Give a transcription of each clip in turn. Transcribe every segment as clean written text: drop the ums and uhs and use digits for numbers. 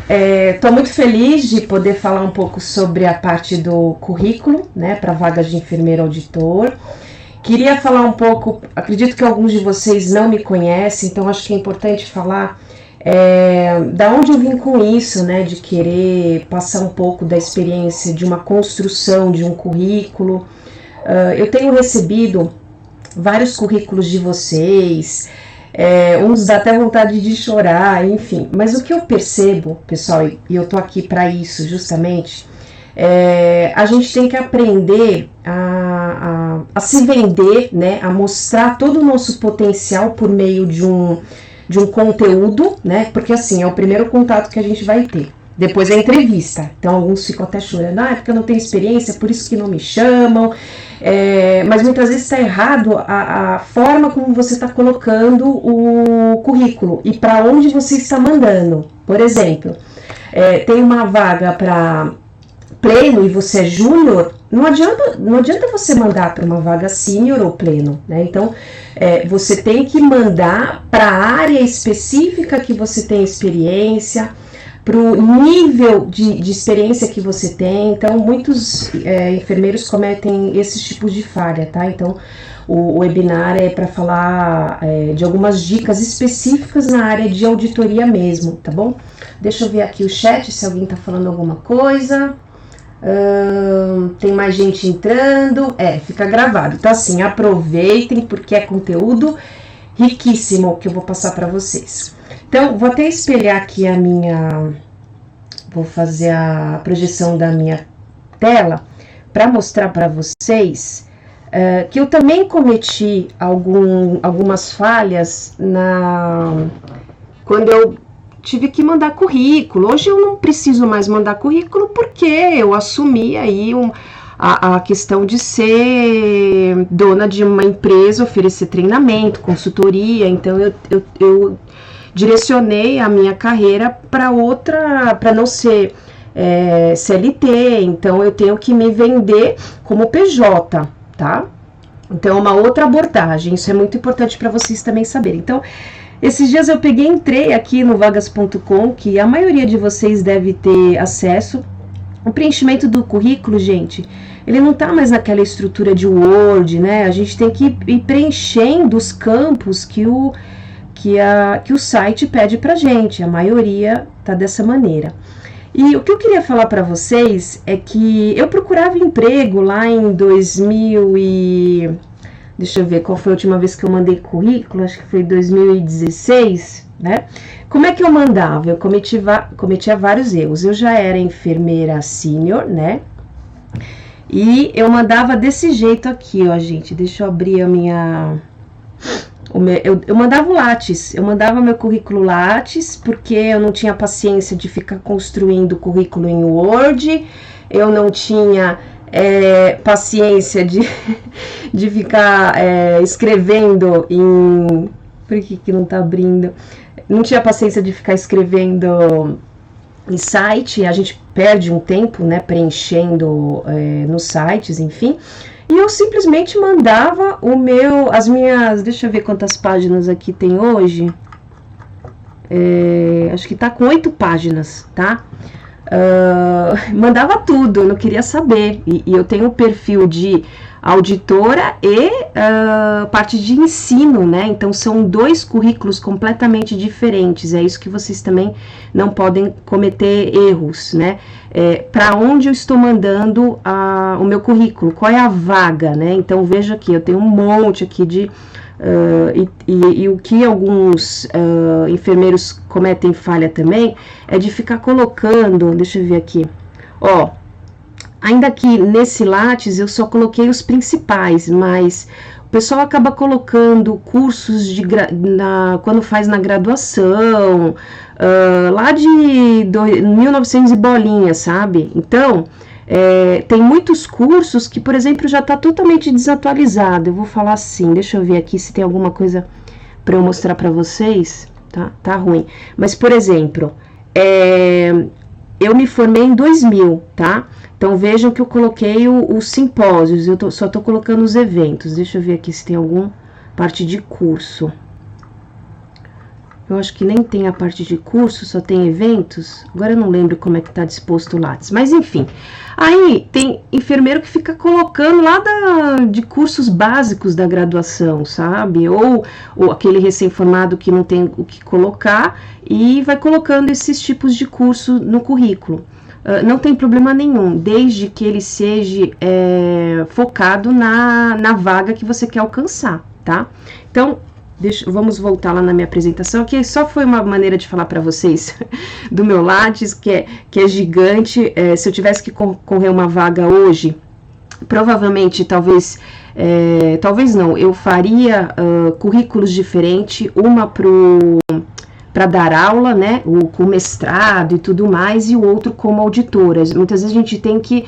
Estou muito feliz de poder falar um pouco sobre a parte do currículo, né, para vagas de enfermeiro auditor. Queria falar um pouco, acredito que alguns de vocês não me conhecem, então acho que é importante falar da onde eu vim com isso, né, de querer passar um pouco da experiência de uma construção de um currículo. Eu tenho recebido vários currículos de vocês, uns dá até vontade de chorar, enfim. Mas o que eu percebo, pessoal, e eu tô aqui para isso justamente, a gente tem que aprender a se vender, né, a mostrar todo o nosso potencial por meio de um conteúdo, né, porque assim, é o primeiro contato que a gente vai ter. Depois é a entrevista, então alguns ficam até chorando, é porque eu não tenho experiência, por isso que não me chamam, mas muitas vezes está errado a forma como você está colocando o currículo e para onde você está mandando. Por exemplo, tem uma vaga para pleno e você é júnior, não adianta você mandar para uma vaga sênior ou pleno, né? Então, você tem que mandar para a área específica que você tem experiência, para o nível de experiência que você tem. Então, muitos enfermeiros cometem esses tipos de falha, tá? Então, o webinar é para falar de algumas dicas específicas na área de auditoria mesmo, tá bom? Deixa eu ver aqui o chat, se alguém tá falando alguma coisa. Tem mais gente entrando. Fica gravado. Então, assim, aproveitem, porque é conteúdo riquíssimo que eu vou passar para vocês. Então, vou até espelhar aqui vou fazer a projeção da minha tela para mostrar para vocês que eu também cometi algumas falhas quando eu tive que mandar currículo. Hoje eu não preciso mais mandar currículo porque eu assumi aí a questão de ser dona de uma empresa, oferecer treinamento, consultoria. Então eu direcionei a minha carreira para não ser CLT, então eu tenho que me vender como PJ, tá? Então é uma outra abordagem, isso é muito importante para vocês também saberem. Então, esses dias eu entrei aqui no vagas.com, que a maioria de vocês deve ter acesso. O preenchimento do currículo, gente, ele não tá mais naquela estrutura de Word, né? A gente tem que ir preenchendo os campos que o site pede pra gente. A maioria tá dessa maneira. E o que eu queria falar para vocês é que eu procurava emprego lá em 2000 e... Deixa eu ver qual foi a última vez que eu mandei currículo, acho que foi 2016, né? Como é que eu mandava? Eu cometia vários erros. Eu já era enfermeira sênior, né? E eu mandava desse jeito aqui, ó, gente. Deixa eu abrir eu mandava o Lattes, eu mandava meu currículo Lattes, porque eu não tinha paciência de ficar construindo currículo em Word, eu não tinha paciência de ficar escrevendo em... Por que não tá abrindo? Não tinha paciência de ficar escrevendo em site, a gente perde um tempo, né, preenchendo nos sites, enfim. E eu simplesmente mandava as minhas... Deixa eu ver quantas páginas aqui tem hoje. Acho que tá com 8 páginas, tá? Mandava tudo, eu não queria saber. E eu tenho um perfil de auditora e parte de ensino, né? Então são 2 currículos completamente diferentes. É isso que vocês também não podem cometer erros, né? Para onde eu estou mandando o meu currículo? Qual é a vaga, né? Então veja aqui, eu tenho um monte aqui de... e o que alguns enfermeiros cometem falha também é de ficar colocando, deixa eu ver aqui, ó, ainda que nesse Lattes eu só coloquei os principais, mas o pessoal acaba colocando cursos quando faz na graduação, lá de 1900 e bolinha, sabe? Então, tem muitos cursos que, por exemplo, já está totalmente desatualizado. Eu vou falar assim, deixa eu ver aqui se tem alguma coisa para eu mostrar para vocês. Tá ruim. Mas, por exemplo, eu me formei em 2000, tá? Então, vejam que eu coloquei os simpósios, só tô colocando os eventos. Deixa eu ver aqui se tem alguma parte de curso. Eu acho que nem tem a parte de curso, só tem eventos. Agora eu não lembro como é que tá disposto o Lattes. Mas enfim, aí tem enfermeiro que fica colocando lá de cursos básicos da graduação, sabe? Ou aquele recém-formado que não tem o que colocar e vai colocando esses tipos de curso no currículo. Não tem problema nenhum, desde que ele seja focado na vaga que você quer alcançar, tá? Então, vamos voltar lá na minha apresentação, que só foi uma maneira de falar para vocês do meu Lattes, que é gigante. Se eu tivesse que concorrer uma vaga hoje, provavelmente, talvez não, eu faria currículos diferentes, uma para dar aula, né, com mestrado e tudo mais, e o outro como auditora. Muitas vezes a gente tem que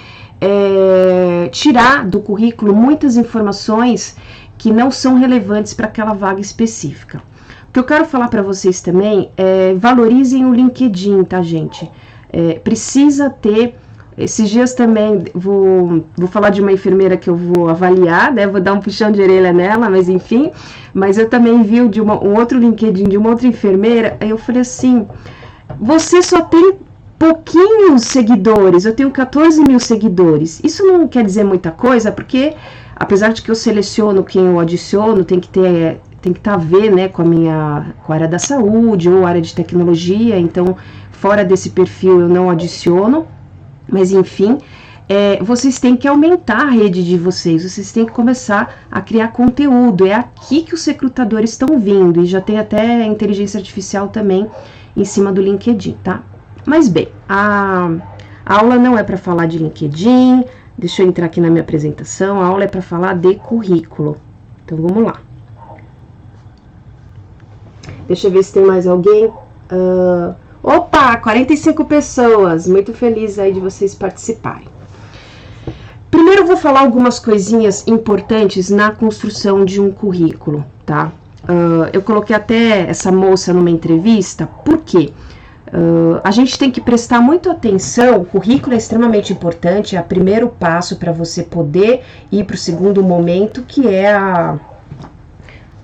tirar do currículo muitas informações que não são relevantes para aquela vaga específica. O que eu quero falar para vocês também é valorizem o LinkedIn, tá, gente? Precisa ter. Esses dias também vou falar de uma enfermeira que eu vou avaliar, né? Vou dar um puxão de orelha nela, mas enfim. Mas eu também vi de um outro LinkedIn de uma outra enfermeira. Aí eu falei assim: você só tem pouquinhos seguidores, eu tenho 14 mil seguidores. Isso não quer dizer muita coisa, porque apesar de que eu seleciono quem eu adiciono, tem que estar a ver, né, com a área da saúde ou área de tecnologia. Então, fora desse perfil eu não adiciono. Mas enfim, vocês têm que aumentar a rede de vocês têm que começar a criar conteúdo. É aqui que os recrutadores estão vindo, e já tem até inteligência artificial também em cima do LinkedIn, tá? Mas bem, a aula não é para falar de LinkedIn. Deixa eu entrar aqui na minha apresentação. A aula é para falar de currículo. Então vamos lá. Deixa eu ver se tem mais alguém. Opa, 45 pessoas. Muito feliz aí de vocês participarem. Primeiro eu vou falar algumas coisinhas importantes na construção de um currículo, tá? Eu coloquei até essa moça numa entrevista, por quê? A gente tem que prestar muito atenção. O currículo é extremamente importante, é o primeiro passo para você poder ir para o segundo momento, que é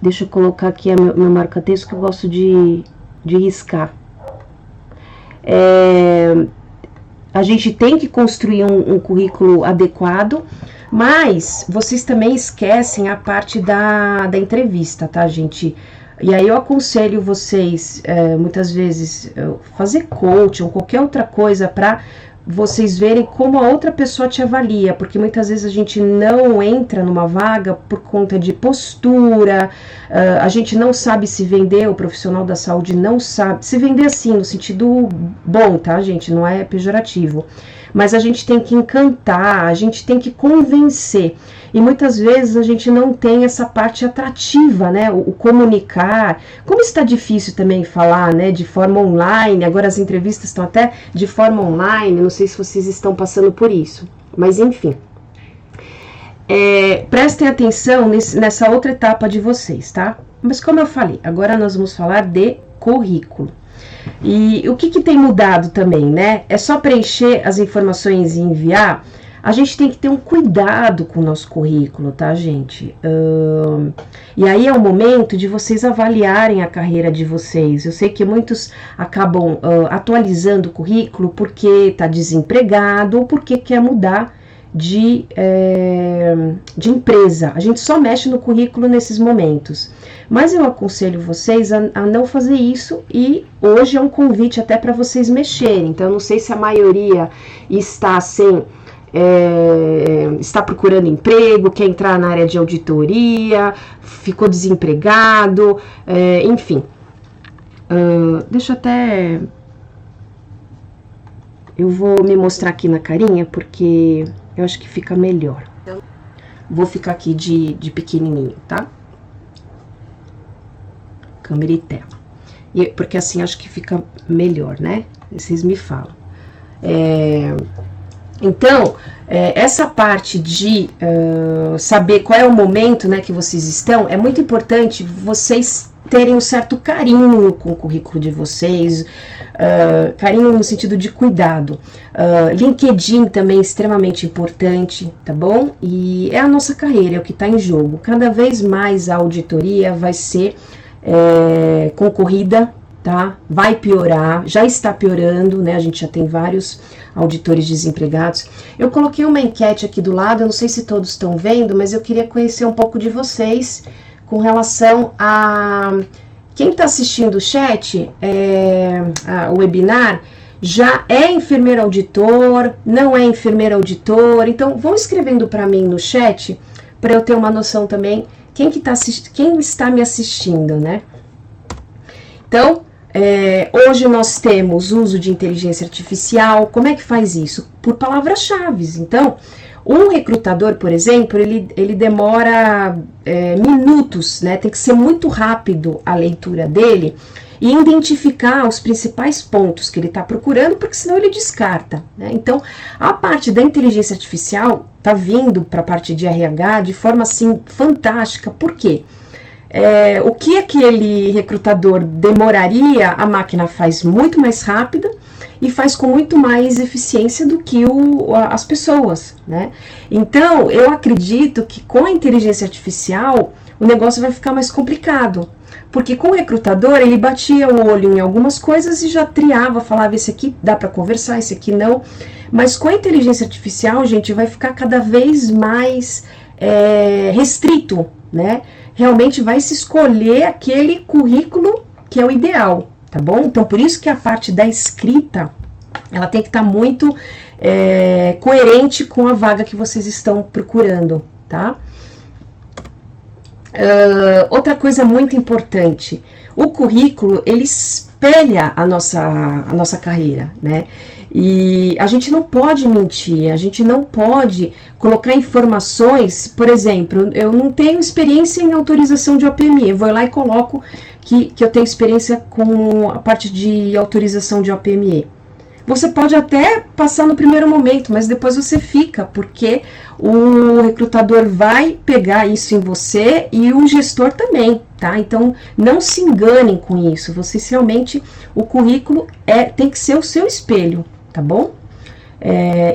deixa eu colocar aqui meu marca-texto, que eu gosto de riscar. A gente tem que construir um currículo adequado, mas vocês também esquecem a parte da entrevista, tá, gente? E aí eu aconselho vocês, muitas vezes, fazer coaching ou qualquer outra coisa para vocês verem como a outra pessoa te avalia, porque muitas vezes a gente não entra numa vaga por conta de postura, a gente não sabe se vender, o profissional da saúde não sabe, se vender assim, no sentido bom, tá, gente, não é pejorativo, mas a gente tem que encantar, a gente tem que convencer, e muitas vezes a gente não tem essa parte atrativa, né, o comunicar. Como está difícil também falar, né, de forma online. Agora as entrevistas estão até de forma online, não sei se vocês estão passando por isso, mas enfim. Prestem atenção nessa outra etapa de vocês, tá? Mas como eu falei, agora nós vamos falar de currículo. E o que tem mudado também, né? É só preencher as informações e enviar. A gente tem que ter um cuidado com o nosso currículo, tá, gente? E aí é o momento de vocês avaliarem a carreira de vocês. Eu sei que muitos acabam atualizando o currículo porque tá desempregado ou porque quer mudar de empresa. A gente só mexe no currículo nesses momentos. Mas eu aconselho vocês a não fazer isso, e hoje é um convite até para vocês mexerem. Então, eu não sei se a maioria está está procurando emprego, quer entrar na área de auditoria, ficou desempregado, enfim. Deixa até... Eu vou me mostrar aqui na carinha, porque eu acho que fica melhor. Vou ficar aqui de pequenininho, tá? Câmera e tela. Porque assim acho que fica melhor, né? Vocês me falam. Então, essa parte de saber qual é o momento, né, que vocês estão, é muito importante vocês terem um certo carinho com o currículo de vocês, carinho no sentido de cuidado. LinkedIn também é extremamente importante, tá bom? E é a nossa carreira, é o que está em jogo. Cada vez mais a auditoria vai ser concorrida, tá? Vai piorar, já está piorando, né? A gente já tem vários auditores desempregados. Eu coloquei uma enquete aqui do lado, eu não sei se todos estão vendo, mas eu queria conhecer um pouco de vocês com relação a quem está assistindo o chat, o webinar, já é enfermeiro auditor, não é enfermeiro auditor. Então, vão escrevendo para mim no chat, para eu ter uma noção também quem está me assistindo, né? Então, hoje nós temos uso de inteligência artificial. Como é que faz isso? Por palavras-chave. Então, um recrutador, por exemplo, ele demora minutos, né? Tem que ser muito rápido a leitura dele e identificar os principais pontos que ele está procurando, porque senão ele descarta, né? Então, a parte da inteligência artificial está vindo para a parte de RH de forma assim fantástica. Por quê? O que aquele recrutador demoraria, a máquina faz muito mais rápida e faz com muito mais eficiência do que as pessoas, né? Então, eu acredito que com a inteligência artificial o negócio vai ficar mais complicado, porque com o recrutador ele batia o olho em algumas coisas e já triava, falava esse aqui dá para conversar, esse aqui não. Mas com a inteligência artificial, gente, vai ficar cada vez mais restrito, né? Realmente vai se escolher aquele currículo que é o ideal, tá bom? Então, por isso que a parte da escrita, ela tem que estar muito coerente com a vaga que vocês estão procurando, tá? Outra coisa muito importante, o currículo, ele espelha a nossa carreira, né? E a gente não pode mentir, a gente não pode colocar informações, por exemplo, eu não tenho experiência em autorização de OPME, eu vou lá e coloco que eu tenho experiência com a parte de autorização de OPME. Você pode até passar no primeiro momento, mas depois você fica, porque o recrutador vai pegar isso em você e o gestor também, tá? Então, não se enganem com isso. Vocês realmente, o currículo tem que ser o seu espelho, tá bom?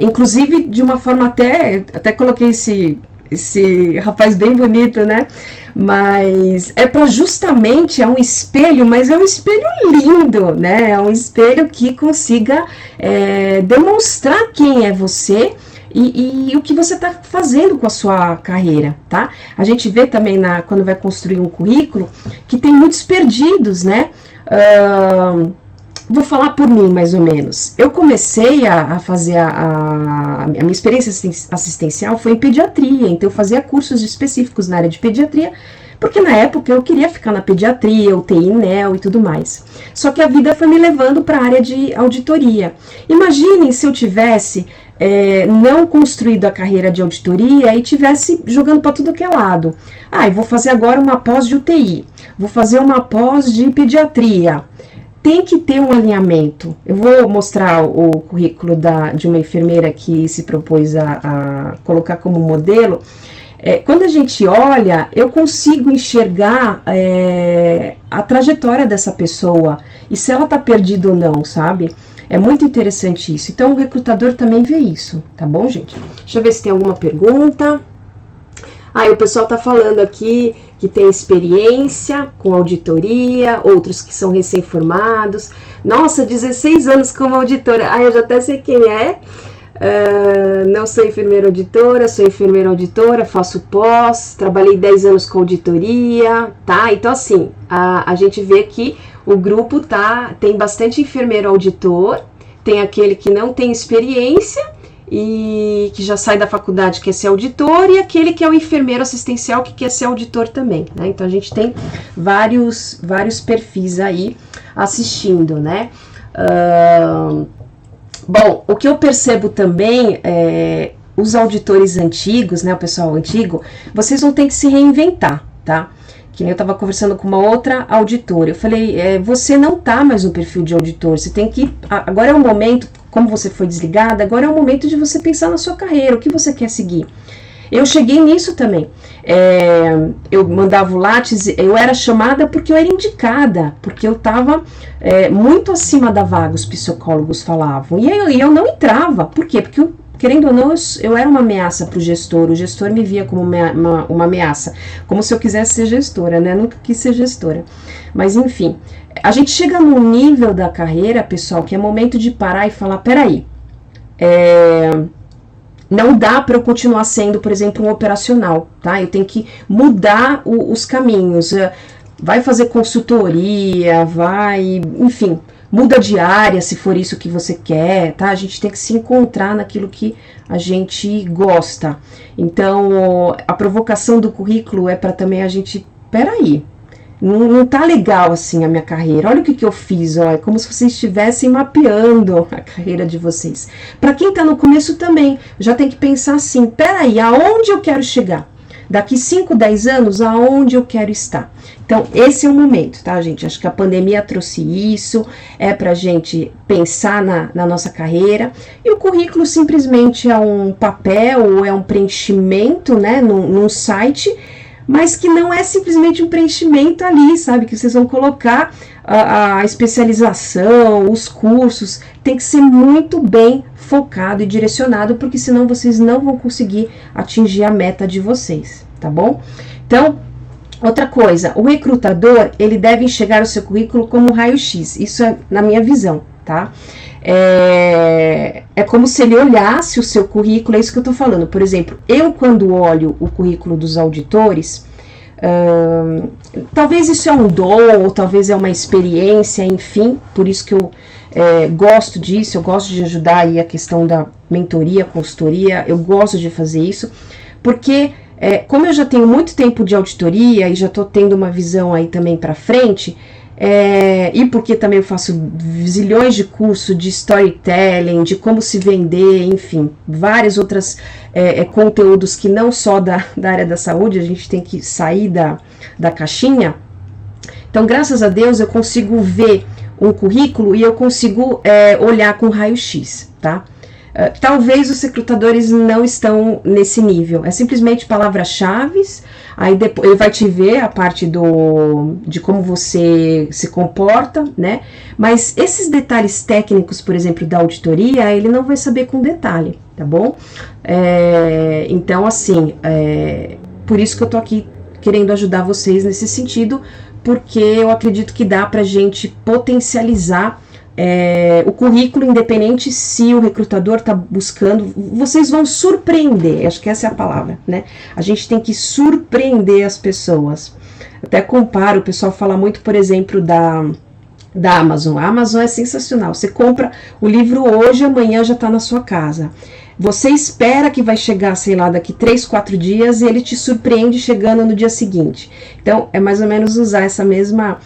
Inclusive, de uma forma até coloquei esse rapaz bem bonito, né? Mas é um espelho, mas é um espelho lindo, né? É um espelho que consiga demonstrar quem é você e o que você está fazendo com a sua carreira, tá? A gente vê também quando vai construir um currículo que tem muitos perdidos, né? Vou falar por mim, mais ou menos. Eu comecei a fazer a minha experiência assistencial foi em pediatria, então eu fazia cursos específicos na área de pediatria, porque na época eu queria ficar na pediatria, UTI, NEO e tudo mais. Só que a vida foi me levando para a área de auditoria. Imaginem se eu tivesse não construído a carreira de auditoria e tivesse jogando para tudo que é lado. Eu vou fazer agora uma pós de UTI, vou fazer uma pós de pediatria. Tem que ter um alinhamento. Eu vou mostrar o currículo de uma enfermeira que se propôs a colocar como modelo. Quando a gente olha, eu consigo enxergar a trajetória dessa pessoa e se ela está perdida ou não, sabe? É muito interessante isso. Então, o recrutador também vê isso, tá bom, gente? Deixa eu ver se tem alguma pergunta. O pessoal tá falando aqui que tem experiência com auditoria, outros que são recém-formados. Nossa, 16 anos como auditora. Eu já até sei quem é. Não sou enfermeira auditora, sou enfermeira auditora, faço pós, trabalhei 10 anos com auditoria, tá? Então, assim, a gente vê que o grupo tem bastante enfermeiro auditor, tem aquele que não tem experiência e que já sai da faculdade quer ser auditor, e aquele que é o enfermeiro assistencial que quer ser auditor também, né? Então, a gente tem vários perfis aí assistindo, né? Bom, o que eu percebo também os auditores antigos, né, o pessoal antigo, vocês vão ter que se reinventar, tá? Que nem eu estava conversando com uma outra auditora, eu falei, você não tá mais no perfil de auditor, você tem que, agora é o momento, como você foi desligada, agora é o momento de você pensar na sua carreira, o que você quer seguir. Eu cheguei nisso também, eu mandava o Lattes, eu era chamada porque eu era indicada, porque eu estava muito acima da vaga, os psicólogos falavam, e eu não entrava. Por quê? Porque querendo ou não, eu era uma ameaça para o gestor me via como uma ameaça, como se eu quisesse ser gestora, né? Eu nunca quis ser gestora, mas enfim, A gente chega num nível da carreira, pessoal, que é momento de parar e falar, peraí, não dá para eu continuar sendo, por exemplo, um operacional, tá? Eu tenho que mudar os caminhos, vai fazer consultoria, enfim, muda de área se for isso que você quer, tá? A gente tem que se encontrar naquilo que a gente gosta. Então, a provocação do currículo é para também a gente, peraí, não tá legal assim a minha carreira. Olha o que eu fiz, ó. É como se vocês estivessem mapeando a carreira de vocês. Para quem tá no começo também, já tem que pensar assim, peraí, aonde eu quero chegar? Daqui 5, 10 anos, aonde eu quero estar? Então, esse é o momento, tá, gente? Acho que a pandemia trouxe isso, é pra gente pensar na nossa carreira. E o currículo simplesmente é um papel ou é um preenchimento, né, num site, mas que não é simplesmente um preenchimento ali, sabe? Que vocês vão colocar a especialização, os cursos, tem que ser muito bem focado e direcionado, porque senão vocês não vão conseguir atingir a meta de vocês, tá bom? Então, outra coisa, o recrutador, ele deve enxergar o seu currículo como um raio-x, isso é na minha visão, tá? É como se ele olhasse o seu currículo, é isso que eu tô falando. Por exemplo, eu quando olho o currículo dos auditores, talvez isso é um dom, ou talvez é uma experiência, enfim, por isso que eu gosto disso, eu gosto de ajudar aí a questão da mentoria, consultoria, eu gosto de fazer isso, porque como eu já tenho muito tempo de auditoria e já tô tendo uma visão aí também para frente, e porque também eu faço zilhões de cursos de storytelling, de como se vender, enfim, vários outros conteúdos que não só da área da saúde, a gente tem que sair da caixinha. Então, graças a Deus, eu consigo ver um currículo e eu consigo olhar com raio-x, tá? Talvez os recrutadores não estão nesse nível, é simplesmente palavras-chave, aí depois ele vai te ver a parte de como você se comporta, né? Mas esses detalhes técnicos, por exemplo, da auditoria, ele não vai saber com detalhe, tá bom? Então, assim, por isso que eu tô aqui querendo ajudar vocês nesse sentido, porque eu acredito que dá pra gente potencializar o currículo, independente se o recrutador está buscando, vocês vão surpreender, acho que essa é a palavra, né? A gente tem que surpreender as pessoas. Até comparo, o pessoal fala muito, por exemplo, da Amazon. A Amazon é sensacional, você compra o livro hoje, amanhã já está na sua casa. Você espera que vai chegar, sei lá, daqui 3, 4 dias e ele te surpreende chegando no dia seguinte. Então, é mais ou menos usar essa mesma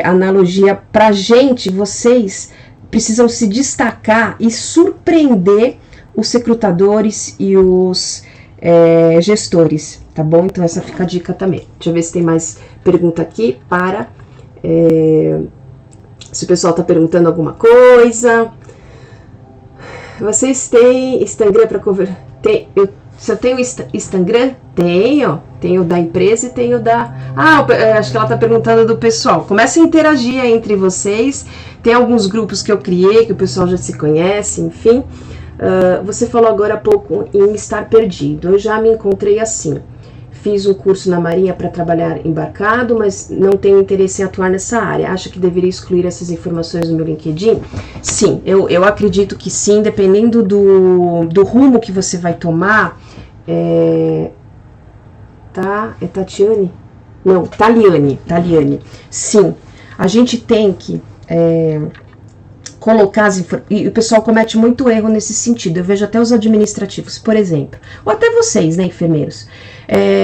analogia pra gente. Vocês precisam se destacar e surpreender os recrutadores e os gestores, tá bom? Então, essa fica a dica também. Deixa eu ver se tem mais pergunta aqui se o pessoal tá perguntando alguma coisa. Vocês têm Instagram para conversar? Se eu tenho Instagram? Tenho da empresa e tenho da... acho que ela está perguntando do pessoal. Começa a interagir aí entre vocês. Tem alguns grupos que eu criei, que o pessoal já se conhece, enfim. Você falou agora há pouco em estar perdido. Eu já me encontrei assim. Fiz um curso na Marinha para trabalhar embarcado, mas não tenho interesse em atuar nessa área. Acha que deveria excluir essas informações no meu LinkedIn? Sim, eu acredito que sim, dependendo do rumo que você vai tomar. É Tatiane? Não, Taliane. Sim, a gente tem que colocar as informações, e o pessoal comete muito erro nesse sentido. Eu vejo até os administrativos, por exemplo, ou até vocês, né, enfermeiros.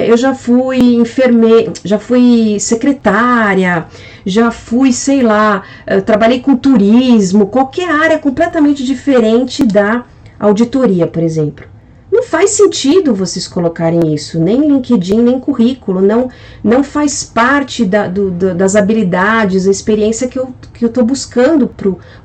Eu já fui enfermeira, já fui secretária, já fui, sei lá, trabalhei com turismo, qualquer área completamente diferente da auditoria, por exemplo. Não faz sentido vocês colocarem isso, nem LinkedIn, nem currículo, não faz parte das habilidades, a experiência que eu tô buscando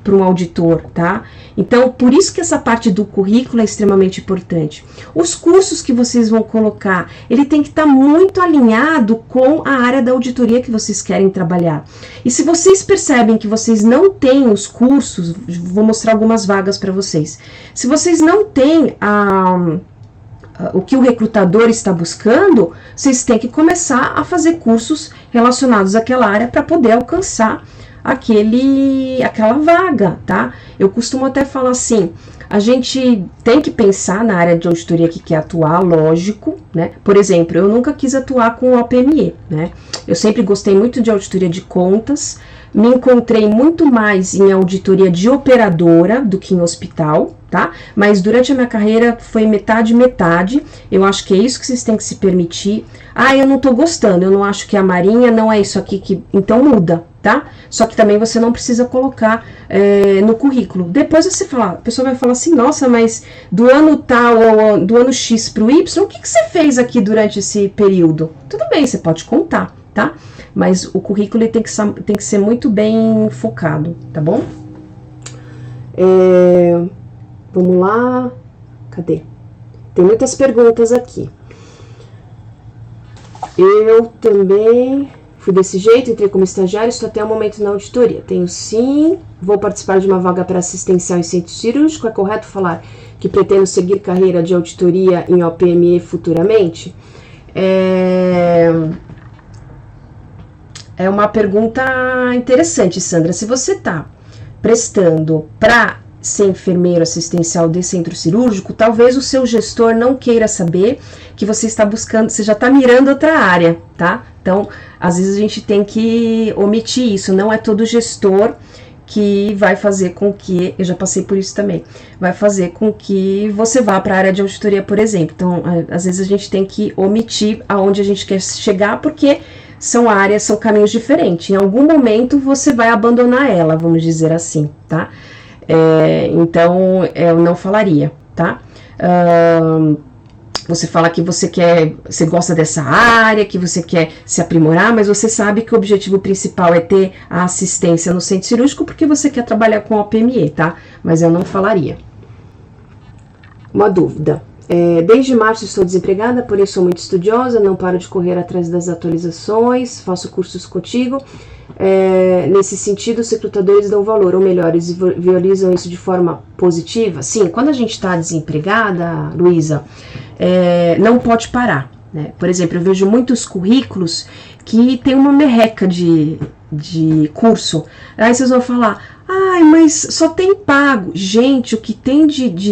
para um auditor, tá? Então, por isso que essa parte do currículo é extremamente importante. Os cursos que vocês vão colocar, ele tem que estar muito alinhado com a área da auditoria que vocês querem trabalhar. E se vocês percebem que vocês não têm os cursos, vou mostrar algumas vagas para vocês. Se vocês não têm o que o recrutador está buscando, vocês têm que começar a fazer cursos relacionados àquela área para poder alcançar aquela vaga, tá? Eu costumo até falar assim, a gente tem que pensar na área de auditoria que quer atuar, lógico, né? Por exemplo, eu nunca quis atuar com OPME, né? Eu sempre gostei muito de auditoria de contas, me encontrei muito mais em auditoria de operadora do que em hospital, tá? Mas durante a minha carreira foi metade, metade. Eu acho que é isso que vocês têm que se permitir. Ah, eu não tô gostando, eu não acho que a Marinha não é isso aqui que... Então muda, tá? Só que também você não precisa colocar no currículo. Depois você fala, a pessoa vai falar assim, nossa, mas do ano tal ou do ano X pro Y, o que você fez aqui durante esse período? Tudo bem, você pode contar, tá? Mas o currículo ele tem que ser muito bem focado, tá bom? Vamos lá. Cadê? Tem muitas perguntas aqui. Eu também fui desse jeito, entrei como estagiário, estou até o momento na auditoria. Tenho sim, vou participar de uma vaga para assistencial em centro cirúrgico. É correto falar que pretendo seguir carreira de auditoria em OPME futuramente? É uma pergunta interessante, Sandra. Se você está prestando para ser enfermeiro assistencial de centro cirúrgico, talvez o seu gestor não queira saber que você está buscando, você já está mirando outra área, tá? Então, às vezes a gente tem que omitir isso. Não é todo gestor que vai fazer com que, eu já passei por isso também, vai fazer com que você vá para a área de auditoria, por exemplo. Então, às vezes a gente tem que omitir aonde a gente quer chegar, porque são áreas, são caminhos diferentes. Em algum momento você vai abandonar ela, vamos dizer assim, tá? Então, eu não falaria, tá? Você fala que você gosta dessa área, que você quer se aprimorar, mas você sabe que o objetivo principal é ter a assistência no centro cirúrgico porque você quer trabalhar com OPME, tá? Mas eu não falaria. Uma dúvida. Desde março estou desempregada, porém sou muito estudiosa, não paro de correr atrás das atualizações, faço cursos contigo. Nesse sentido, os recrutadores dão valor, ou melhor, eles visualizam isso de forma positiva? Sim, quando a gente está desempregada, Luísa, não pode parar, né? Por exemplo, eu vejo muitos currículos que tem uma merreca de curso. Aí vocês vão falar, ai, mas só tem pago. Gente, o que tem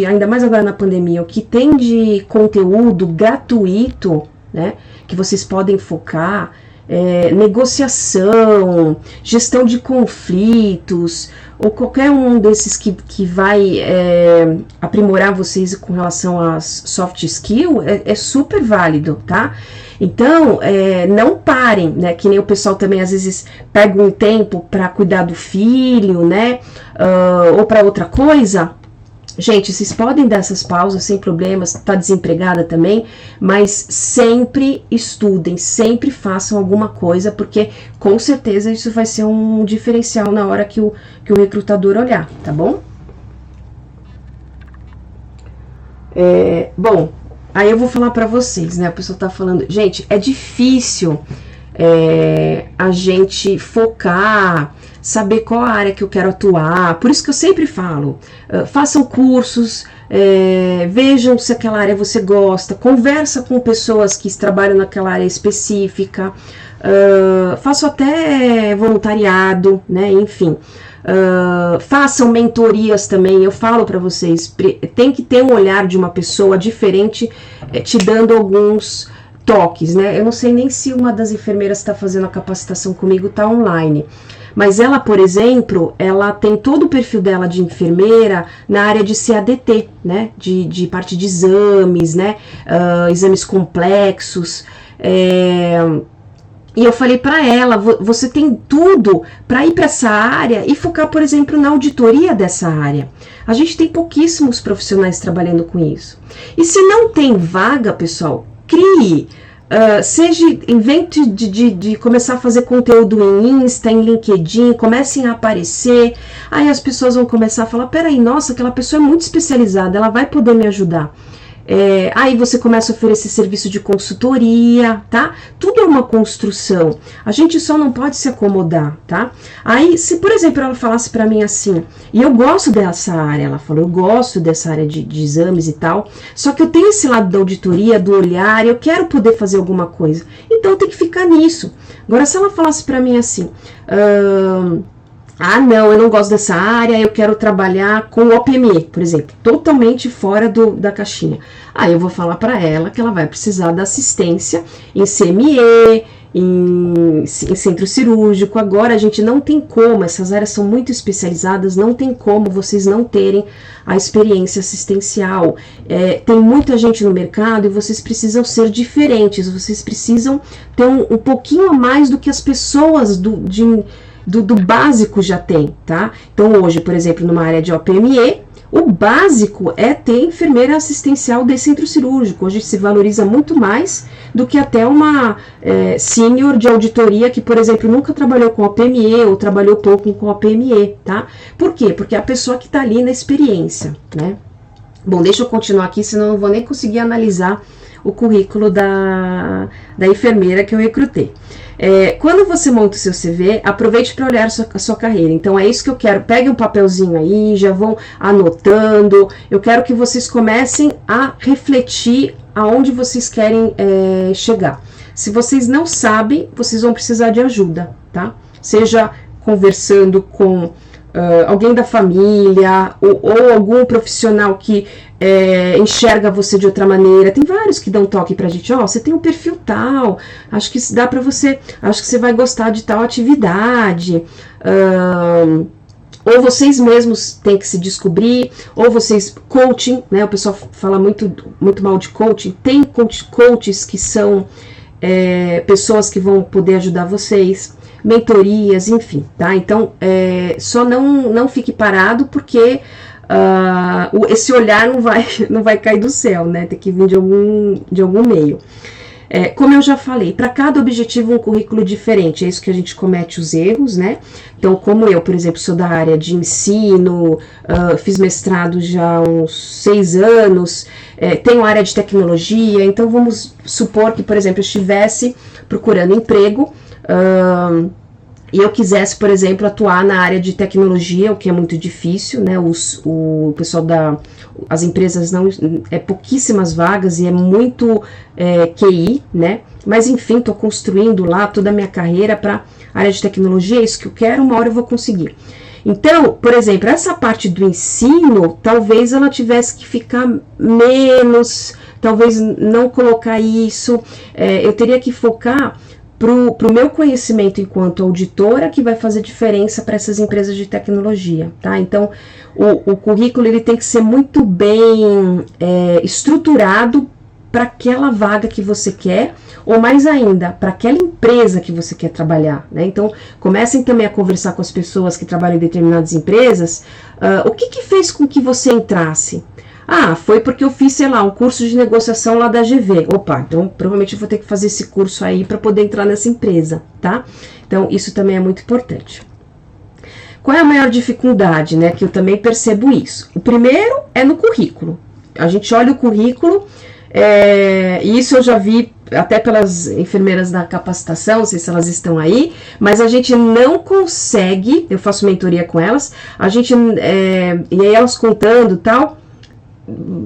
ainda mais agora na pandemia, o que tem de conteúdo gratuito, né, que vocês podem focar, negociação, gestão de conflitos, ou qualquer um desses que vai aprimorar vocês com relação às soft skills, é super válido, tá? Então, não parem, né? Que nem o pessoal também às vezes pega um tempo para cuidar do filho, né? Ou para outra coisa. Gente, vocês podem dar essas pausas sem problemas, tá desempregada também, mas sempre estudem, sempre façam alguma coisa, porque com certeza isso vai ser um diferencial na hora que o recrutador olhar, tá bom? Bom, aí eu vou falar pra vocês, né? A pessoa tá falando, gente, é difícil a gente focar, saber qual a área que eu quero atuar. Por isso que eu sempre falo, façam cursos, vejam se aquela área você gosta, conversa com pessoas que trabalham naquela área específica, façam até voluntariado, né, enfim. Façam mentorias também. Eu falo para vocês, tem que ter um olhar de uma pessoa diferente, te dando alguns toques, né? Eu não sei nem se uma das enfermeiras que está fazendo a capacitação comigo está online, mas ela, por exemplo, ela tem todo o perfil dela de enfermeira na área de CADT, né? De parte de exames, né? Exames complexos. E eu falei para ela, você tem tudo para ir para essa área e focar, por exemplo, na auditoria dessa área. A gente tem pouquíssimos profissionais trabalhando com isso. E se não tem vaga, pessoal, crie. Invente de começar a fazer conteúdo em Insta, em LinkedIn, comecem a aparecer. Aí as pessoas vão começar a falar, peraí, nossa, aquela pessoa é muito especializada, ela vai poder me ajudar. Aí você começa a oferecer serviço de consultoria, tá? Tudo é uma construção. A gente só não pode se acomodar, tá? Aí, se por exemplo ela falasse pra mim assim, e eu gosto dessa área, ela falou, eu gosto dessa área de exames e tal, só que eu tenho esse lado da auditoria, do olhar, eu quero poder fazer alguma coisa. Então tem que ficar nisso. Agora, se ela falasse pra mim assim, Ah, não, eu não gosto dessa área, eu quero trabalhar com OPME, por exemplo, totalmente fora da caixinha. Aí eu vou falar para ela que ela vai precisar da assistência em CME, em centro cirúrgico. Agora a gente não tem como, essas áreas são muito especializadas, não tem como vocês não terem a experiência assistencial. Tem muita gente no mercado e vocês precisam ser diferentes, vocês precisam ter um pouquinho a mais do que as pessoas do básico já tem, tá? Então hoje, por exemplo, numa área de OPME, o básico é ter enfermeira assistencial de centro cirúrgico. Hoje se valoriza muito mais do que até uma sênior de auditoria que, por exemplo, nunca trabalhou com OPME ou trabalhou pouco com OPME, tá? Por quê? Porque é a pessoa que está ali na experiência, né? Bom, deixa eu continuar aqui, senão eu não vou nem conseguir analisar o currículo da enfermeira que eu recrutei. Quando você monta o seu CV, aproveite para olhar a sua carreira. Então é isso que eu quero. Pegue um papelzinho aí, já vão anotando. Eu quero que vocês comecem a refletir aonde vocês querem chegar. Se vocês não sabem, vocês vão precisar de ajuda, tá? Seja conversando com alguém da família ou algum profissional que enxerga você de outra maneira. Tem vários que dão toque pra gente, você tem um perfil tal, acho que dá pra você, acho que você vai gostar de tal atividade, ou vocês mesmos têm que se descobrir, ou vocês, coaching, né, o pessoal fala muito mal de coaching, tem coaches que são pessoas que vão poder ajudar vocês, mentorias, enfim, tá? Então, só não fique parado, porque esse olhar não vai cair do céu, né? Tem que vir de algum meio. Como eu já falei, para cada objetivo um currículo diferente, é isso que a gente comete os erros, né? Então, como eu, por exemplo, sou da área de ensino, fiz mestrado já há uns 6 anos, tenho área de tecnologia, então vamos supor que, por exemplo, eu estivesse procurando emprego, e eu quisesse, por exemplo, atuar na área de tecnologia, o que é muito difícil, né? O pessoal as empresas não, pouquíssimas vagas e é muito QI, né? Mas enfim, estou construindo lá toda a minha carreira para a área de tecnologia, é isso que eu quero, uma hora eu vou conseguir. Então, por exemplo, essa parte do ensino, talvez ela tivesse que ficar menos, talvez não colocar isso, eu teria que focar para o meu conhecimento enquanto auditora, que vai fazer diferença para essas empresas de tecnologia, tá? Então, o currículo ele tem que ser muito bem estruturado para aquela vaga que você quer, ou mais ainda, para aquela empresa que você quer trabalhar, né? Então, comecem também a conversar com as pessoas que trabalham em determinadas empresas, o que fez com que você entrasse? Foi porque eu fiz, sei lá, um curso de negociação lá da GV. Opa, então provavelmente eu vou ter que fazer esse curso aí para poder entrar nessa empresa, tá? Então, isso também é muito importante. Qual é a maior dificuldade, né? Que eu também percebo isso. O primeiro é no currículo. A gente olha o currículo, e isso eu já vi até pelas enfermeiras da capacitação, não sei se elas estão aí, mas a gente não consegue, eu faço mentoria com elas, e aí elas contando e tal,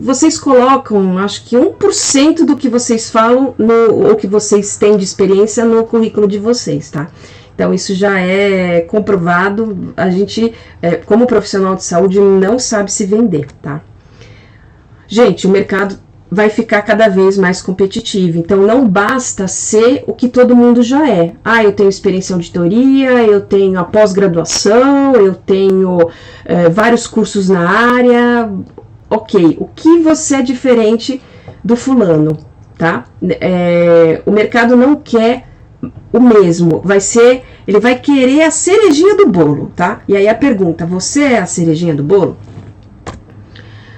vocês colocam, acho que 1% do que vocês falam, ou que vocês têm de experiência no currículo de vocês, tá? Então, isso já é comprovado, a gente, como profissional de saúde, não sabe se vender, tá? Gente, o mercado vai ficar cada vez mais competitivo, então não basta ser o que todo mundo já é. Eu tenho experiência em auditoria, eu tenho a pós-graduação, eu tenho vários cursos na área. Ok, o que você é diferente do fulano, tá? O mercado não quer o mesmo, ele vai querer a cerejinha do bolo, tá? E aí a pergunta, você é a cerejinha do bolo?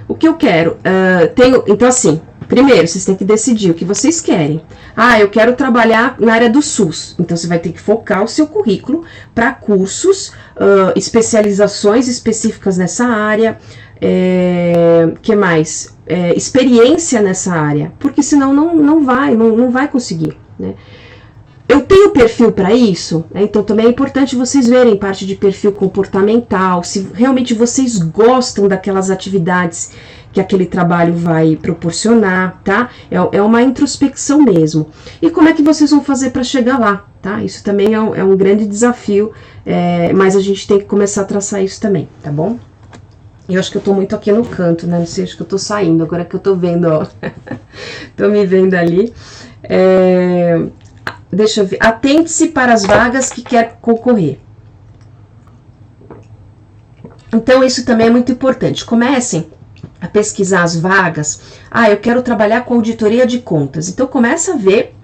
O que eu quero? Então assim, primeiro vocês têm que decidir o que vocês querem. Eu quero trabalhar na área do SUS, então você vai ter que focar o seu currículo para cursos, especializações específicas nessa área, que mais? Experiência nessa área, porque senão não vai conseguir, né? Eu tenho perfil para isso, né? Então também é importante vocês verem parte de perfil comportamental, se realmente vocês gostam daquelas atividades que aquele trabalho vai proporcionar, tá? É uma introspecção mesmo. E como é que vocês vão fazer para chegar lá? tá? Isso também é um grande desafio, mas a gente tem que começar a traçar isso também, tá bom? Eu acho que eu tô muito aqui no canto, né? Não sei, acho que eu tô saindo, agora que eu tô vendo, ó. Tô me vendo ali. Deixa eu ver. Atente-se para as vagas que quer concorrer. Então, isso também é muito importante. Comecem a pesquisar as vagas. Eu quero trabalhar com auditoria de contas. Então, começa a ver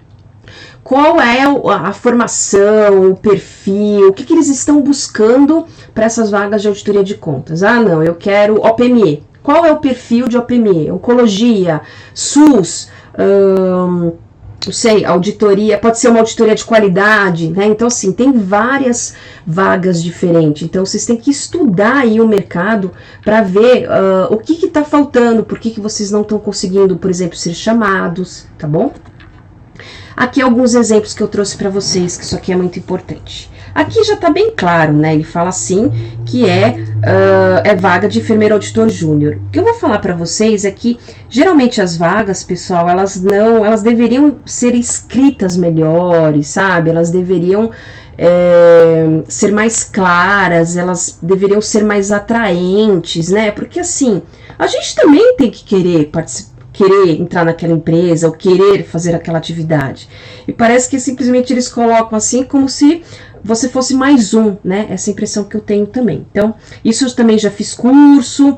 qual é a formação, o perfil, o que eles estão buscando para essas vagas de auditoria de contas. Não, eu quero OPME. Qual é o perfil de OPME? Oncologia, SUS, não sei, auditoria, pode ser uma auditoria de qualidade, né? Então, assim, tem várias vagas diferentes. Então, vocês têm que estudar aí o mercado para ver o que está faltando, por que vocês não estão conseguindo, por exemplo, ser chamados, tá bom? Aqui alguns exemplos que eu trouxe para vocês, que isso aqui é muito importante. Aqui já está bem claro, né? Ele fala assim que é vaga de enfermeiro auditor júnior. O que eu vou falar para vocês é que geralmente as vagas, pessoal, elas deveriam ser escritas melhores, sabe? Elas deveriam ser mais claras, elas deveriam ser mais atraentes, né? Porque assim, a gente também tem que querer participar, querer entrar naquela empresa ou querer fazer aquela atividade. E parece que simplesmente eles colocam assim como se você fosse mais um, né? Essa impressão que eu tenho também. Então, isso eu também já fiz curso,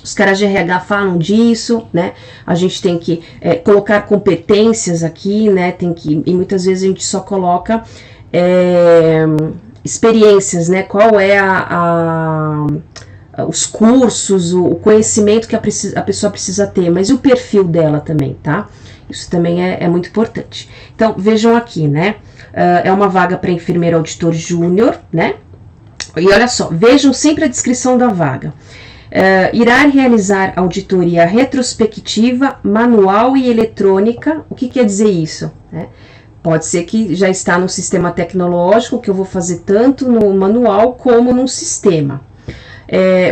os caras de RH falam disso, né? A gente tem que colocar competências aqui, né? E muitas vezes a gente só coloca experiências, né? Qual é os cursos, o conhecimento que a pessoa precisa ter, mas e o perfil dela também, tá? Isso também é muito importante. Então, vejam aqui, né? É uma vaga para enfermeiro auditor júnior, né? E olha só, vejam sempre a descrição da vaga. Irá realizar auditoria retrospectiva, manual e eletrônica. O que quer dizer isso? Pode ser que já está no sistema tecnológico, que eu vou fazer tanto no manual como no sistema.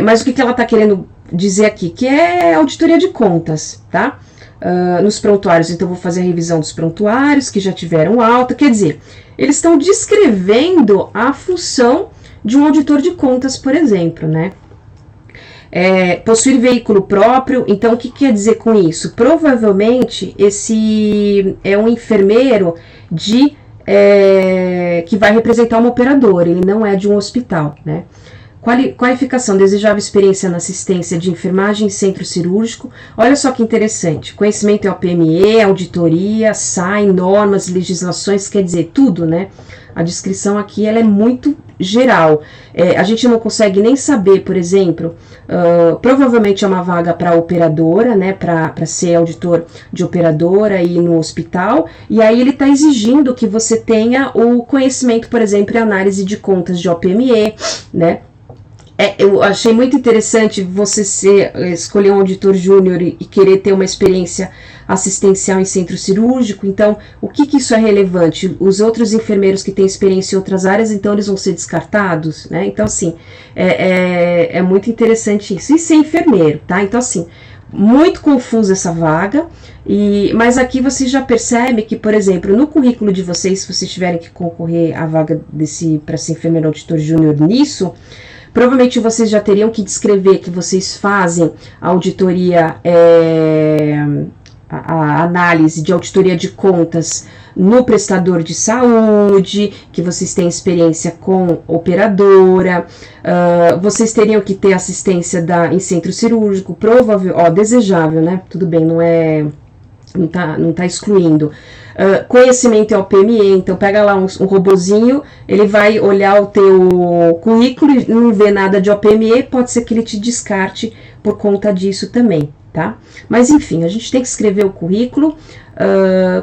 Mas o que ela está querendo dizer aqui? Que é auditoria de contas, tá? Nos prontuários, então eu vou fazer a revisão dos prontuários que já tiveram alta. Quer dizer, eles estão descrevendo a função de um auditor de contas, por exemplo, né? Possuir veículo próprio. Então, o que quer dizer com isso? Provavelmente, esse é um enfermeiro que vai representar uma operadora, ele não é de um hospital, né? Qualificação, desejável experiência na assistência de enfermagem em centro cirúrgico. Olha só que interessante. Conhecimento em OPME, auditoria, SAI, normas, legislações, quer dizer, tudo, né? A descrição aqui ela é muito geral. A gente não consegue nem saber, por exemplo, provavelmente é uma vaga para operadora, né? Para ser auditor de operadora e no hospital. E aí ele está exigindo que você tenha o conhecimento, por exemplo, em análise de contas de OPME, né? Eu achei muito interessante você escolher um auditor júnior e querer ter uma experiência assistencial em centro cirúrgico. Então, o que isso é relevante? Os outros enfermeiros que têm experiência em outras áreas, então eles vão ser descartados, né? Então, assim, é muito interessante isso. E ser enfermeiro, tá? Então, assim, muito confusa essa vaga, mas aqui você já percebe que, por exemplo, no currículo de vocês, se vocês tiverem que concorrer à vaga para ser enfermeiro auditor júnior nisso, provavelmente vocês já teriam que descrever que vocês fazem a auditoria, a análise de auditoria de contas no prestador de saúde, que vocês têm experiência com operadora, vocês teriam que ter assistência em centro cirúrgico, desejável, né? Tudo bem, não tá excluindo. Conhecimento é o PME, então pega lá um robozinho, ele vai olhar o teu currículo e não vê nada de OPME, pode ser que ele te descarte por conta disso também, tá? Mas enfim, a gente tem que escrever o currículo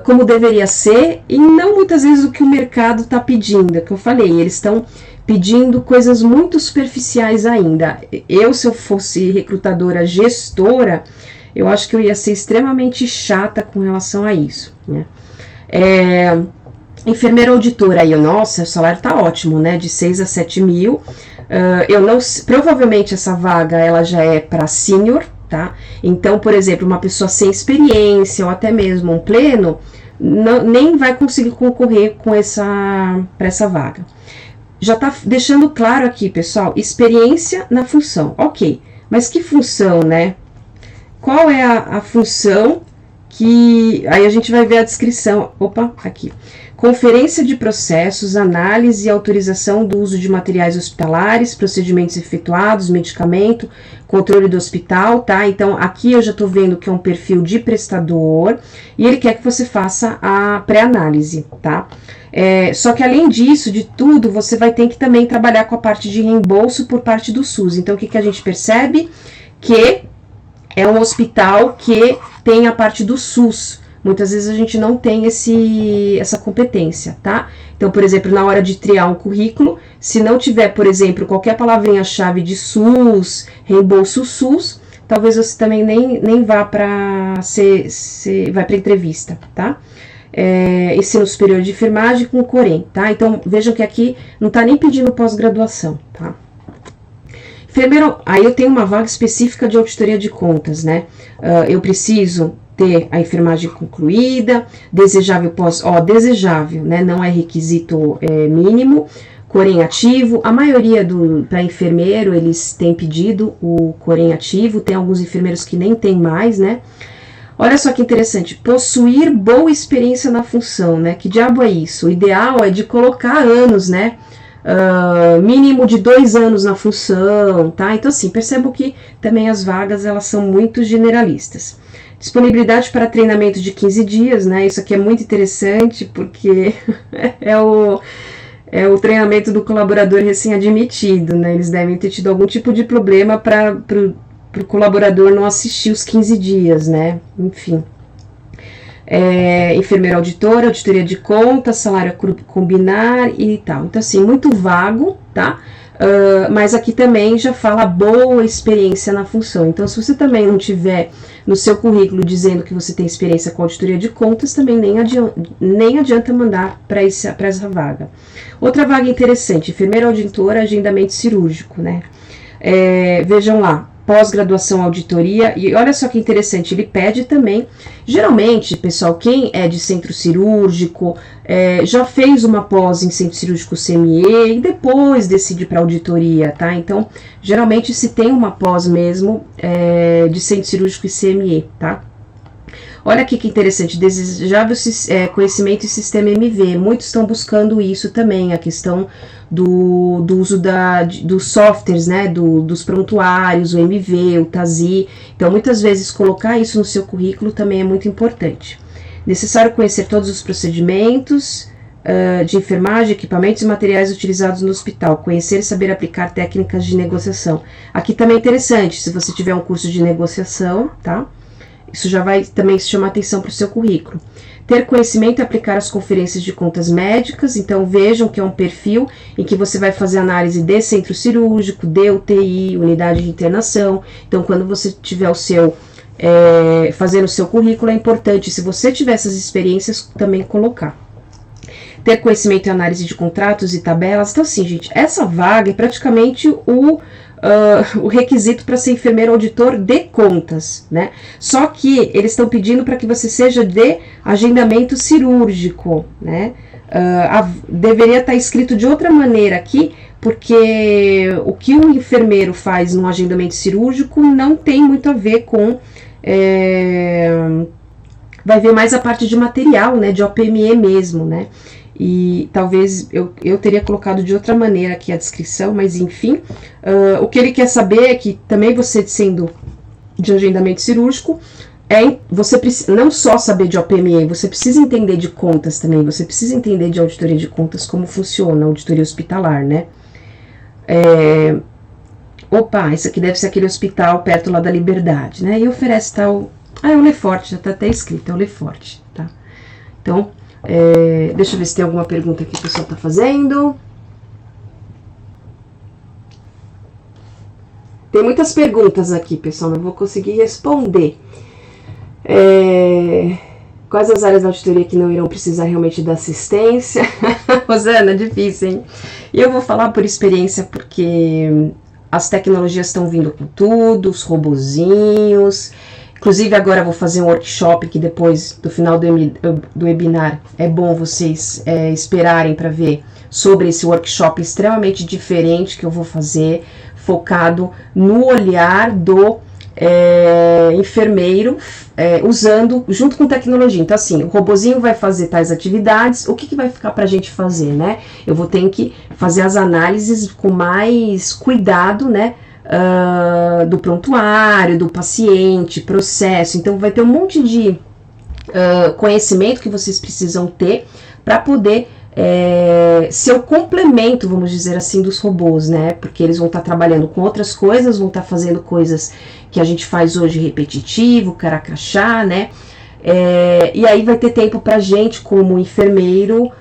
como deveria ser e não muitas vezes o que o mercado está pedindo, é o que eu falei, eles estão pedindo coisas muito superficiais ainda. Se eu fosse recrutadora gestora, eu acho que eu ia ser extremamente chata com relação a isso, né? Enfermeira auditora aí, nossa, o salário tá ótimo, né? De 6 a 7 mil. Provavelmente essa vaga ela já é para sênior, tá? Então, por exemplo, uma pessoa sem experiência ou até mesmo um pleno nem vai conseguir concorrer com para essa vaga. Já está deixando claro aqui, pessoal, experiência na função. Ok, mas que função, né? Qual é a função que... Aí a gente vai ver a descrição. Opa, aqui. Conferência de processos, análise e autorização do uso de materiais hospitalares, procedimentos efetuados, medicamento, controle do hospital, tá? Então, aqui eu já tô vendo que é um perfil de prestador e ele quer que você faça a pré-análise, tá? Só que além disso, de tudo, você vai ter que também trabalhar com a parte de reembolso por parte do SUS. Então, o que a gente percebe? Que é um hospital que tem a parte do SUS. Muitas vezes a gente não tem essa competência, tá? Então, por exemplo, na hora de triar um currículo, se não tiver, por exemplo, qualquer palavrinha-chave de SUS, reembolso SUS, talvez você também nem vá para vai para entrevista, tá? Ensino superior de enfermagem com Corém, tá? Então, vejam que aqui não tá nem pedindo pós-graduação, tá? Enfermeiro, aí eu tenho uma vaga específica de auditoria de contas, né? Eu preciso ter a enfermagem concluída, desejável desejável, né? Não é requisito mínimo, Corém ativo. A maioria para enfermeiro, eles têm pedido o Corém ativo, tem alguns enfermeiros que nem tem mais, né? Olha só que interessante, possuir boa experiência na função, né? Que diabo é isso? O ideal é de colocar anos, né? Mínimo de 2 anos na função, tá? Então, assim, percebo que também as vagas, elas são muito generalistas. Disponibilidade para treinamento de 15 dias, né? Isso aqui é muito interessante, porque é o treinamento do colaborador recém-admitido, né? Eles devem ter tido algum tipo de problema para o colaborador não assistir os 15 dias, né? Enfim. Enfermeiro auditor, auditoria de contas, salário combinar e tal. Então, assim, muito vago, tá? Mas aqui também já fala boa experiência na função. Então, se você também não tiver no seu currículo dizendo que você tem experiência com auditoria de contas, também nem adianta mandar para essa vaga. Outra vaga interessante, enfermeiro auditor, agendamento cirúrgico, né? Vejam lá, pós-graduação auditoria, e olha só que interessante, ele pede também, geralmente, pessoal, quem é de centro cirúrgico, já fez uma pós em centro cirúrgico CME e depois decide para auditoria, tá? Então, geralmente se tem uma pós mesmo de centro cirúrgico e CME, tá? Olha aqui que interessante, desejável conhecimento em sistema MV, muitos estão buscando isso também, a questão do uso dos softwares, né, dos prontuários, o MV, o TASI, então muitas vezes colocar isso no seu currículo também é muito importante. Necessário conhecer todos os procedimentos de enfermagem, equipamentos e materiais utilizados no hospital, conhecer e saber aplicar técnicas de negociação. Aqui também é interessante, se você tiver um curso de negociação, tá? Isso já vai também chamar atenção para o seu currículo. Ter conhecimento e aplicar as conferências de contas médicas, então vejam que é um perfil em que você vai fazer análise de centro cirúrgico, de UTI, unidade de internação. Então, quando você tiver fazendo o seu currículo, é importante, se você tiver essas experiências, também colocar. Ter conhecimento e análise de contratos e tabelas. Então, assim, gente, essa vaga é praticamente o requisito para ser enfermeiro auditor de contas, né? Só que eles estão pedindo para que você seja de agendamento cirúrgico, né? Deveria estar escrito de outra maneira aqui, porque o que o enfermeiro faz no agendamento cirúrgico não tem muito a ver com... vai ver mais a parte de material, né? De OPME mesmo, né? E talvez eu teria colocado de outra maneira aqui a descrição, mas enfim, o que ele quer saber é que também você sendo de agendamento cirúrgico, você precisa não só saber de OPME, você precisa entender de contas também, você precisa entender de auditoria de contas, como funciona a auditoria hospitalar, né? Esse aqui deve ser aquele hospital perto lá da Liberdade, né? E oferece tal... é o Lefort, já tá até escrito, é o Lefort, tá? Então... deixa eu ver se tem alguma pergunta que o pessoal está fazendo. Tem muitas perguntas aqui, pessoal, não vou conseguir responder. Quais as áreas da auditoria que não irão precisar realmente da assistência? Rosana, difícil, hein? E eu vou falar por experiência, porque as tecnologias estão vindo com tudo, os robozinhos... Inclusive agora eu vou fazer um workshop que depois do final do webinar é bom vocês esperarem para ver sobre esse workshop extremamente diferente que eu vou fazer, focado no olhar do enfermeiro, usando junto com tecnologia. Então assim, o robozinho vai fazer tais atividades, o que vai ficar pra gente fazer, né? Eu vou ter que fazer as análises com mais cuidado, né? Do prontuário, do paciente, processo. Então vai ter um monte de conhecimento que vocês precisam ter para poder ser o complemento, vamos dizer assim, dos robôs, né? Porque eles vão estar trabalhando com outras coisas, vão estar fazendo coisas que a gente faz hoje repetitivo, caracachá, né? E aí vai ter tempo pra gente, como enfermeiro,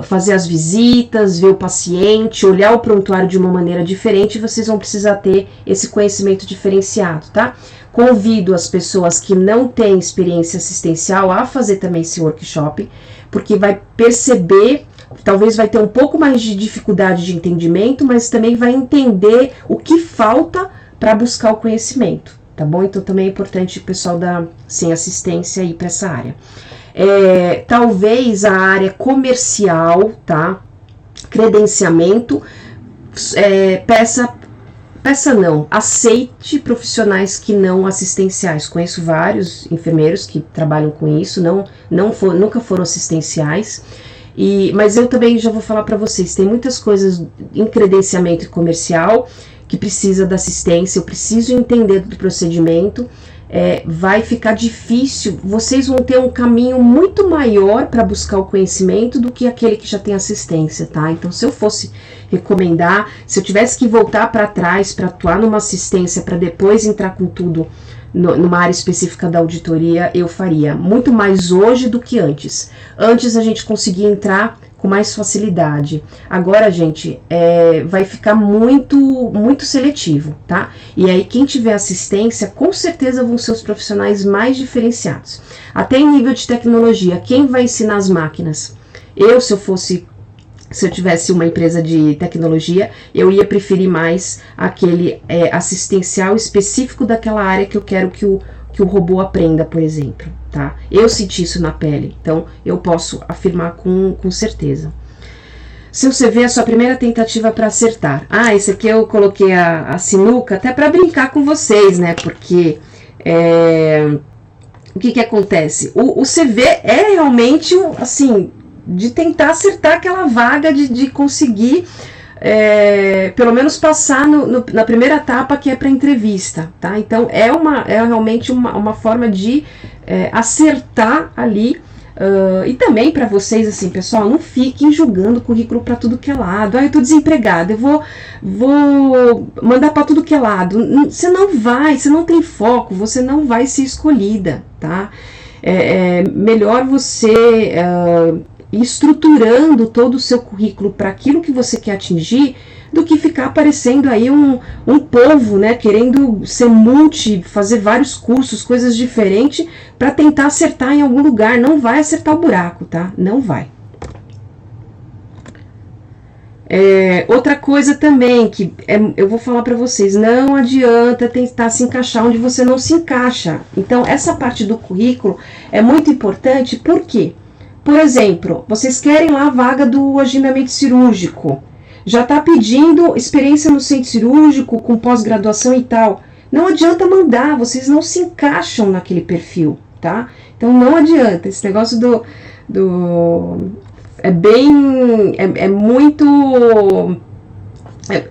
fazer as visitas, ver o paciente, olhar o prontuário de uma maneira diferente, e vocês vão precisar ter esse conhecimento diferenciado, tá? Convido as pessoas que não têm experiência assistencial a fazer também esse workshop, porque vai perceber, talvez vai ter um pouco mais de dificuldade de entendimento, mas também vai entender o que falta para buscar o conhecimento, tá bom? Então também é importante o pessoal sem assistência ir para essa área. Talvez a área comercial, tá? Credenciamento, aceite profissionais que não assistenciais. Conheço vários enfermeiros que trabalham com isso, nunca foram assistenciais. Mas eu também já vou falar para vocês, tem muitas coisas em credenciamento comercial que precisa da assistência, eu preciso entender do procedimento. Vai ficar difícil, vocês vão ter um caminho muito maior para buscar o conhecimento do que aquele que já tem assistência, tá? Então, se eu fosse recomendar, se eu tivesse que voltar para trás para atuar numa assistência, para depois entrar com tudo numa área específica da auditoria, eu faria muito mais hoje do que antes. Antes a gente conseguia entrar com mais facilidade. Agora, gente, vai ficar muito, muito seletivo, tá? E aí, quem tiver assistência, com certeza vão ser os profissionais mais diferenciados. Até em nível de tecnologia, quem vai ensinar as máquinas? Se eu tivesse uma empresa de tecnologia, eu ia preferir mais aquele assistencial específico daquela área que eu quero que o robô aprenda, por exemplo, tá? Eu senti isso na pele, então eu posso afirmar com certeza. Seu CV é a sua primeira tentativa para acertar. Esse aqui eu coloquei a sinuca até para brincar com vocês, né? Porque o que acontece? O CV é realmente, assim, de tentar acertar aquela vaga, de conseguir pelo menos passar na primeira etapa, que é para entrevista, tá? Então é realmente uma forma de acertar ali. E também para vocês, assim, pessoal, não fiquem julgando currículo para tudo que é lado. Eu tô desempregada, eu vou mandar para tudo que é lado. Você não tem foco, você não vai ser escolhida, tá? Melhor você estruturando todo o seu currículo para aquilo que você quer atingir, do que ficar aparecendo aí um povo, né, querendo ser fazer vários cursos, coisas diferentes, para tentar acertar em algum lugar. Não vai acertar o buraco, tá? Não vai. Outra coisa também que eu vou falar para vocês, não adianta tentar se encaixar onde você não se encaixa. Então, essa parte do currículo é muito importante. Por quê? Por exemplo, vocês querem lá a vaga do agendamento cirúrgico, já está pedindo experiência no centro cirúrgico, com pós-graduação e tal. Não adianta mandar, vocês não se encaixam naquele perfil, tá? Então não adianta, esse negócio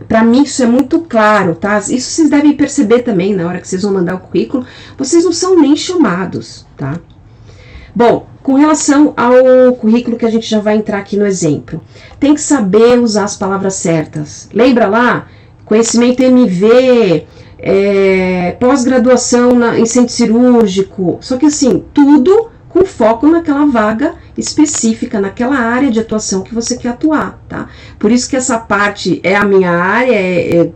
para mim isso é muito claro, tá? Isso vocês devem perceber também na hora que vocês vão mandar o currículo, vocês não são nem chamados, tá? Bom, com relação ao currículo, que a gente já vai entrar aqui no exemplo, tem que saber usar as palavras certas. Lembra lá? Conhecimento MV, pós-graduação em centro cirúrgico, só que assim, tudo com foco naquela vaga específica, naquela área de atuação que você quer atuar, tá? Por isso que essa parte é a minha área,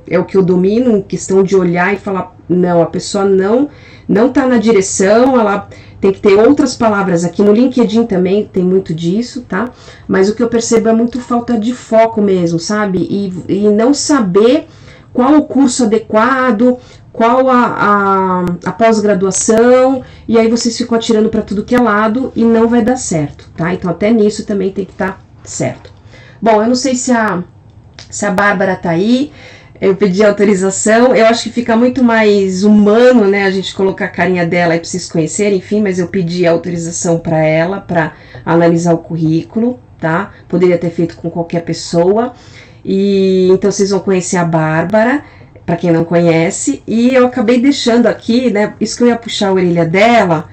é o que eu domino, em questão de olhar e falar, não, a pessoa não tá na direção, ela tem que ter outras palavras. Aqui no LinkedIn também tem muito disso, tá? Mas o que eu percebo é muito falta de foco mesmo, sabe? E não saber qual o curso adequado, qual a pós-graduação, e aí vocês ficam atirando para tudo que é lado e não vai dar certo, tá? Então até nisso também tem que estar certo. Bom, eu não sei se a Bárbara tá aí, eu pedi autorização, eu acho que fica muito mais humano, né, a gente colocar a carinha dela e pra vocês conhecerem, enfim, mas eu pedi autorização para ela, para analisar o currículo, tá? Poderia ter feito com qualquer pessoa, e então vocês vão conhecer a Bárbara, para quem não conhece, e eu acabei deixando aqui, né, isso que eu ia puxar a orelha dela,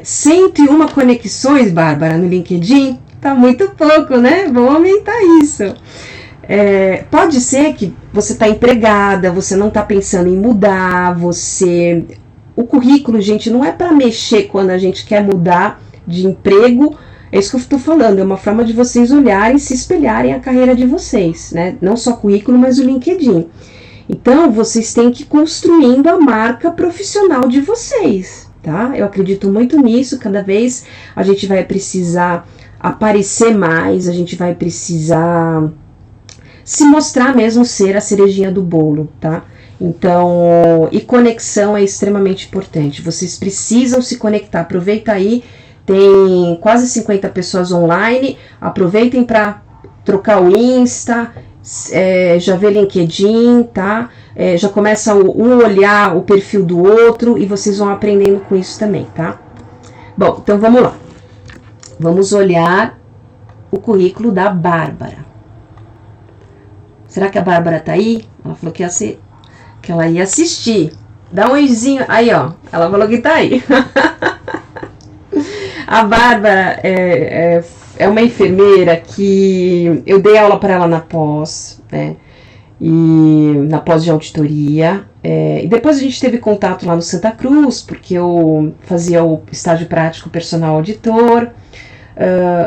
101 conexões, Bárbara, no LinkedIn, tá muito pouco, né? Vamos aumentar isso. Pode ser que você está empregada, você não está pensando em mudar, o currículo, gente, não é para mexer quando a gente quer mudar de emprego, é isso que eu estou falando, é uma forma de vocês olharem, se espelharem a carreira de vocês, né? Não só currículo, mas o LinkedIn. Então, vocês têm que ir construindo a marca profissional de vocês, tá? Eu acredito muito nisso, cada vez a gente vai precisar aparecer mais, a gente vai precisar se mostrar mesmo ser a cerejinha do bolo, tá? Então, e conexão é extremamente importante, vocês precisam se conectar, aproveita aí, tem quase 50 pessoas online, aproveitem para trocar o Insta, já vê LinkedIn, tá? Já começa um olhar o perfil do outro e vocês vão aprendendo com isso também, tá? Bom, então vamos lá. Vamos olhar o currículo da Bárbara. Será que a Bárbara tá aí? Ela falou que ela ia assistir. Dá um oizinho. Aí, ó. Ela falou que tá aí. A Bárbara é uma enfermeira que eu dei aula para ela na pós, né? E na pós de auditoria. E depois a gente teve contato lá no Santa Cruz, porque eu fazia o estágio prático personal auditor.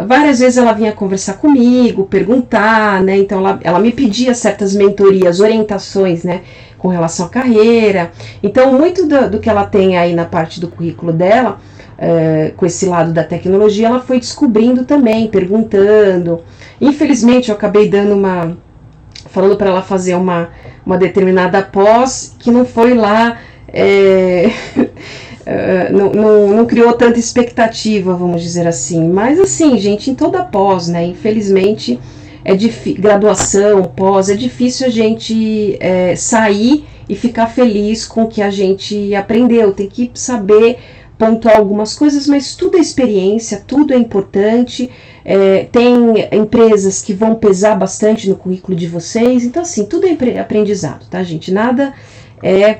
Várias vezes ela vinha conversar comigo, perguntar, né? Então ela me pedia certas mentorias, orientações, né? Com relação à carreira. Então, muito do que ela tem aí na parte do currículo dela, com esse lado da tecnologia, ela foi descobrindo também, perguntando. Infelizmente, eu acabei falando para ela fazer uma determinada pós, que não foi lá, não criou tanta expectativa, vamos dizer assim. Mas assim, gente, em toda pós, né, infelizmente, graduação, pós, é difícil a gente sair e ficar feliz com o que a gente aprendeu. Tem que saber pontuar algumas coisas, mas tudo é experiência, tudo é importante. Tem empresas que vão pesar bastante no currículo de vocês, então assim, tudo é aprendizado, tá, gente? Nada é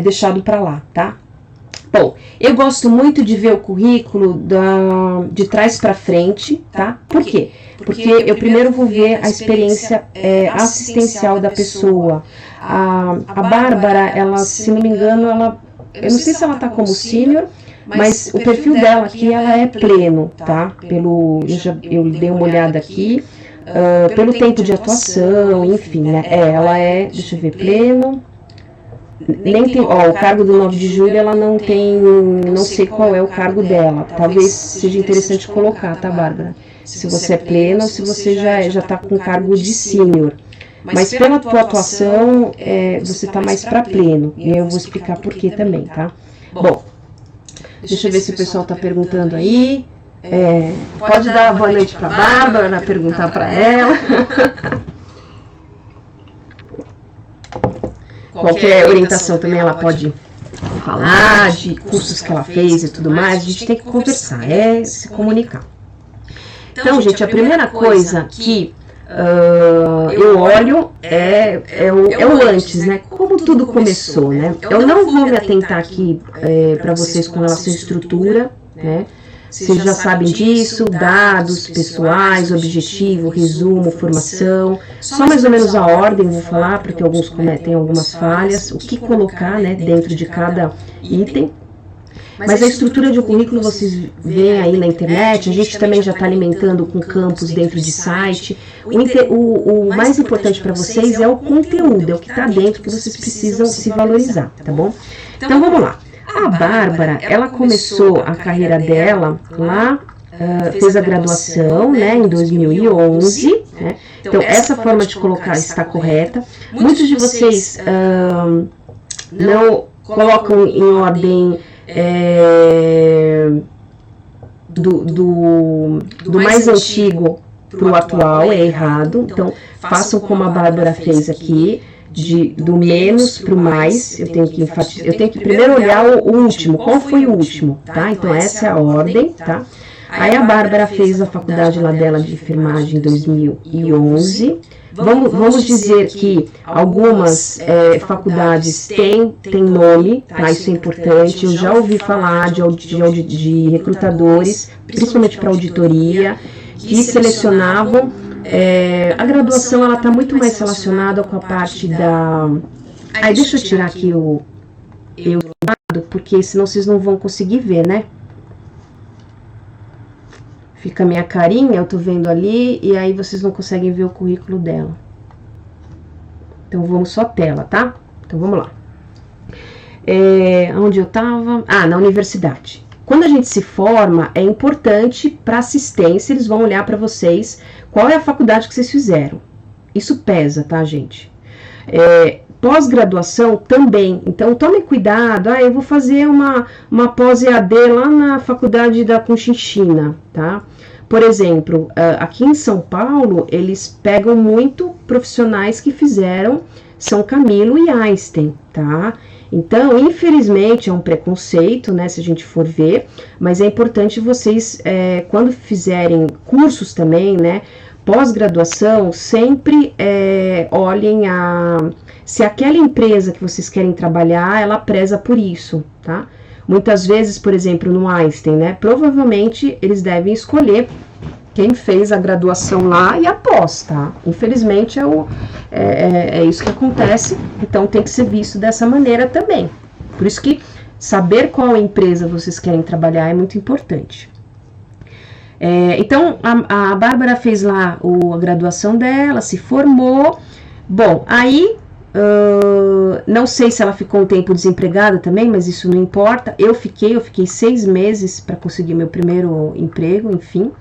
deixado para lá, tá? Bom, eu gosto muito de ver o currículo de trás para frente, tá? Por quê? Porque eu primeiro vou ver a experiência assistencial da pessoa. A Bárbara, ela, se não me engano, eu não sei se ela tá como sênior, mas o perfil dela aqui, ela é pleno, tá? Eu dei uma olhada aqui, pelo tempo de atuação, enfim, né? Ela deixa eu ver, pleno. Nem tem, o cargo do 9 de julho, ela não tem, não sei qual é o cargo dela. Talvez seja interessante colocar, tá, Bárbara? Se você é plena ou se você já tá com cargo de sênior. Mas pela tua atuação, você tá mais para pleno. E eu vou explicar por quê também, tá? Bom, deixa eu ver se o pessoal tá perguntando aí. Pode dar boa noite para Bárbara, perguntar para ela. Qualquer orientação também ela pode falar, de cursos que ela fez e tudo mais. A gente tem que conversar, se comunicar. Então, gente, a primeira coisa que eu olho é o antes, né? Como tudo começou, né? Eu não vou me atentar aqui para vocês com relação à estrutura, né? Vocês já sabem disso, dados pessoais, objetivo, resumo, formação, só mais ou menos a ordem vou falar, porque alguns cometem algumas falhas, o que colocar, né, dentro de cada item. Mas a estrutura de um currículo vocês veem aí na internet, a gente também já está alimentando com campos dentro de site. O mais importante para vocês é o conteúdo, é o que está dentro, que vocês precisam se valorizar, tá bom? Então vamos lá. A Bárbara, ela começou a carreira dela lá, fez a graduação, né, em 2011, né? Então, essa forma de colocar está correta. Muitos de vocês não colocam em ordem do mais antigo para o atual, é errado. Então, façam como a Bárbara fez aqui, do menos para o mais. Eu tenho que primeiro olhar o último, qual foi o último, tá? Então, essa é a ordem, tá? Aí a Bárbara fez a faculdade lá dela de enfermagem em 2011. Vamos dizer que algumas faculdades têm nome, tá? Isso é importante. Eu já ouvi falar de recrutadores, principalmente para auditoria, que selecionavam. A graduação, ela está muito mais relacionada com a parte da... Aí deixa eu tirar aqui o lado, porque senão vocês não vão conseguir ver, né? Fica a minha carinha, eu tô vendo ali, e aí vocês não conseguem ver o currículo dela. Então, vamos só tela, tá? Então, vamos lá. Onde eu tava? Na universidade. Quando a gente se forma, é importante para assistência, eles vão olhar para vocês qual é a faculdade que vocês fizeram. Isso pesa, tá, gente? Pós-graduação também, então tome cuidado, eu vou fazer uma pós-EAD lá na faculdade da Conchinchina, tá? Por exemplo, aqui em São Paulo, eles pegam muito profissionais que fizeram São Camilo e Einstein, tá? Então, infelizmente, é um preconceito, né, se a gente for ver, mas é importante vocês, quando fizerem cursos também, né, pós-graduação, sempre olhem se aquela empresa que vocês querem trabalhar, ela preza por isso, tá? Muitas vezes, por exemplo, no Einstein, né, provavelmente eles devem escolher quem fez a graduação lá e a pós, tá? Infelizmente é isso que acontece, então tem que ser visto dessa maneira também. Por isso que saber qual empresa vocês querem trabalhar é muito importante. Então, a Bárbara fez lá a graduação dela, se formou. Bom, aí, não sei se ela ficou um tempo desempregada também, mas isso não importa. Eu fiquei 6 meses para conseguir meu primeiro emprego, enfim.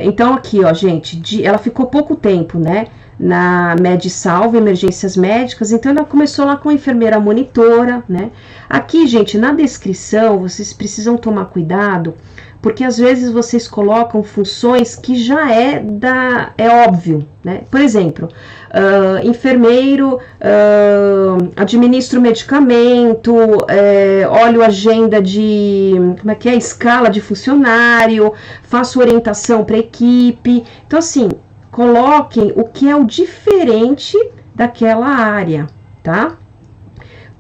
Então, aqui, ó, gente, ela ficou pouco tempo, né? Na MedSalva, emergências médicas, então ela começou lá com a enfermeira monitora, né? Aqui, gente, na descrição, vocês precisam tomar cuidado, porque às vezes vocês colocam funções que já é óbvio, né? Por exemplo, enfermeiro, administro medicamento, olho agenda escala de funcionário, faço orientação para equipe. Então, assim, coloquem o que é o diferente daquela área, tá?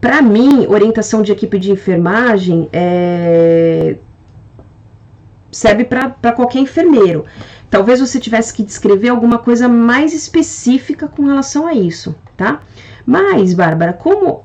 Para mim, orientação de equipe de enfermagem serve para qualquer enfermeiro. Talvez você tivesse que descrever alguma coisa mais específica com relação a isso, tá? Mas, Bárbara, como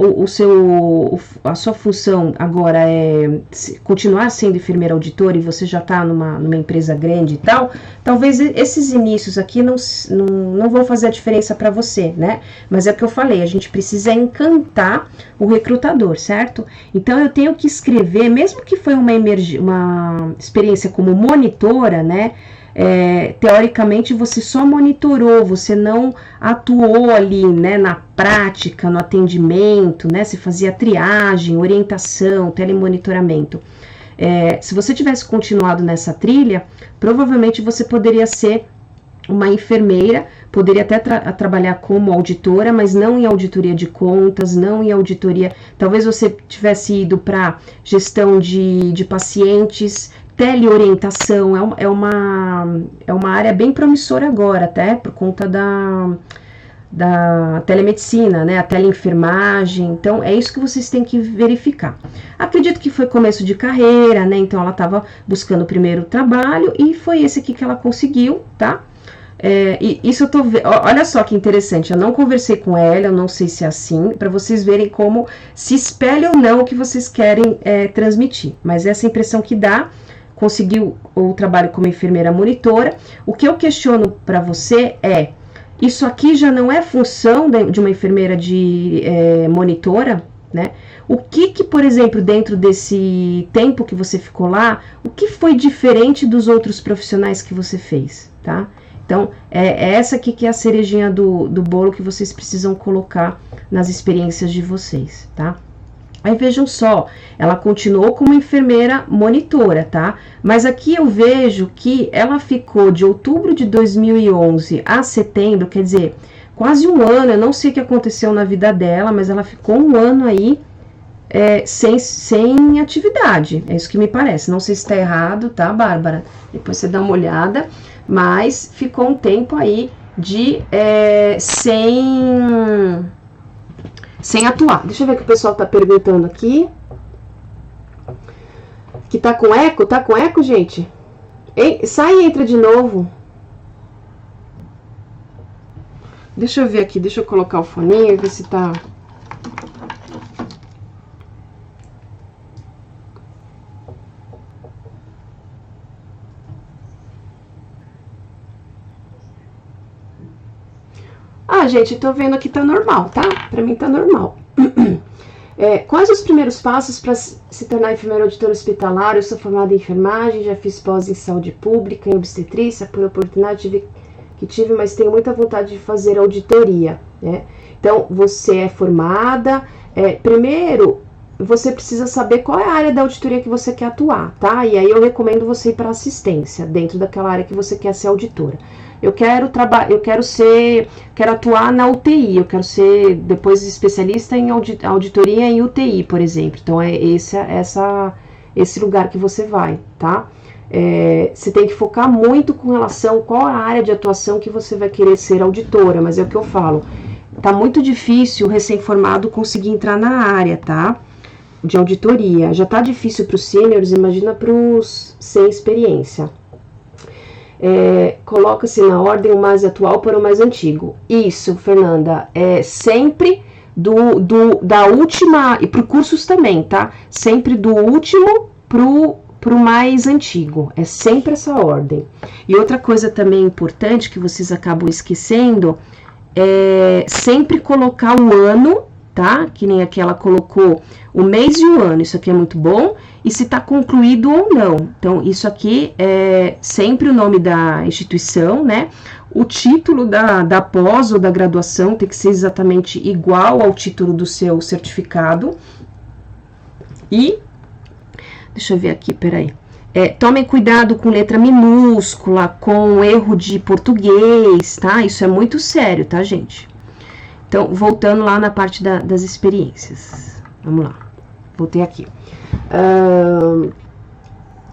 a sua função agora é continuar sendo enfermeira auditora e você já está numa empresa grande e tal, talvez esses inícios aqui não vão fazer a diferença para você, né? Mas é o que eu falei, a gente precisa encantar o recrutador, certo? Então, eu tenho que escrever, mesmo que foi uma experiência como monitora, né? Teoricamente você só monitorou, você não atuou ali, né, na prática, no atendimento, né, você fazia triagem, orientação, telemonitoramento. Se você tivesse continuado nessa trilha, provavelmente você poderia ser uma enfermeira, poderia até trabalhar como auditora, mas não em auditoria de contas, não em auditoria, talvez você tivesse ido para gestão de pacientes, teleorientação, é uma área bem promissora agora, até por conta da telemedicina, né, a teleenfermagem. Então, é isso que vocês têm que verificar. Acredito que foi começo de carreira, né, então ela estava buscando o primeiro trabalho e foi esse aqui que ela conseguiu, tá? E isso eu tô vendo, olha só que interessante, eu não conversei com ela, eu não sei se é assim, para vocês verem como se espelha ou não o que vocês querem transmitir, mas essa impressão que dá. Conseguiu o trabalho como enfermeira monitora. O que eu questiono para você isso aqui já não é função de uma enfermeira monitora, né? O que, por exemplo, dentro desse tempo que você ficou lá, o que foi diferente dos outros profissionais que você fez, tá? Então, é essa aqui que é a cerejinha do bolo que vocês precisam colocar nas experiências de vocês, tá? Aí vejam só, ela continuou como enfermeira monitora, tá? Mas aqui eu vejo que ela ficou de outubro de 2011 a setembro, quer dizer, quase um ano, eu não sei o que aconteceu na vida dela, mas ela ficou um ano aí sem atividade, é isso que me parece. Não sei se tá errado, tá, Bárbara? Depois você dá uma olhada, mas ficou um tempo aí de sem atuar. Deixa eu ver o que o pessoal tá perguntando aqui. Que tá com eco? Tá com eco, gente? Sai e entra de novo. Deixa eu ver aqui, deixa eu colocar o foninho e ver se tá... Ah, gente, tô vendo aqui tá normal, tá? Pra mim tá normal. Quais os primeiros passos para se tornar enfermeira auditora hospitalar? Eu sou formada em enfermagem, já fiz pós em saúde pública, em obstetrícia, por oportunidade que tive, mas tenho muita vontade de fazer auditoria, né? Então, você é formada, primeiro, você precisa saber qual é a área da auditoria que você quer atuar, tá? E aí eu recomendo você ir para assistência, dentro daquela área que você quer ser auditora. Eu quero atuar na UTI, eu quero ser depois especialista em auditoria em UTI, por exemplo. Então, é esse lugar que você vai, tá? Você tem que focar muito com relação a qual a área de atuação que você vai querer ser auditora, mas é o que eu falo. Tá muito difícil o recém-formado conseguir entrar na área, tá? De auditoria. Já tá difícil para os sêniores, imagina para os sem experiência. Coloca-se na ordem o mais atual para o mais antigo. Isso, Fernanda, sempre da última, e para cursos também, tá? Sempre do último pro mais antigo, é sempre essa ordem. E outra coisa também importante que vocês acabam esquecendo, é sempre colocar o ano, tá? Que nem aqui ela colocou o mês e o ano, isso aqui é muito bom, e se tá concluído ou não. Então, isso aqui é sempre o nome da instituição, né? O título da pós ou da graduação tem que ser exatamente igual ao título do seu certificado. E, deixa eu ver aqui, peraí. Tomem cuidado com letra minúscula, com erro de português, tá? Isso é muito sério, tá, gente? Então, voltando lá na parte das experiências. Vamos lá. Voltei aqui.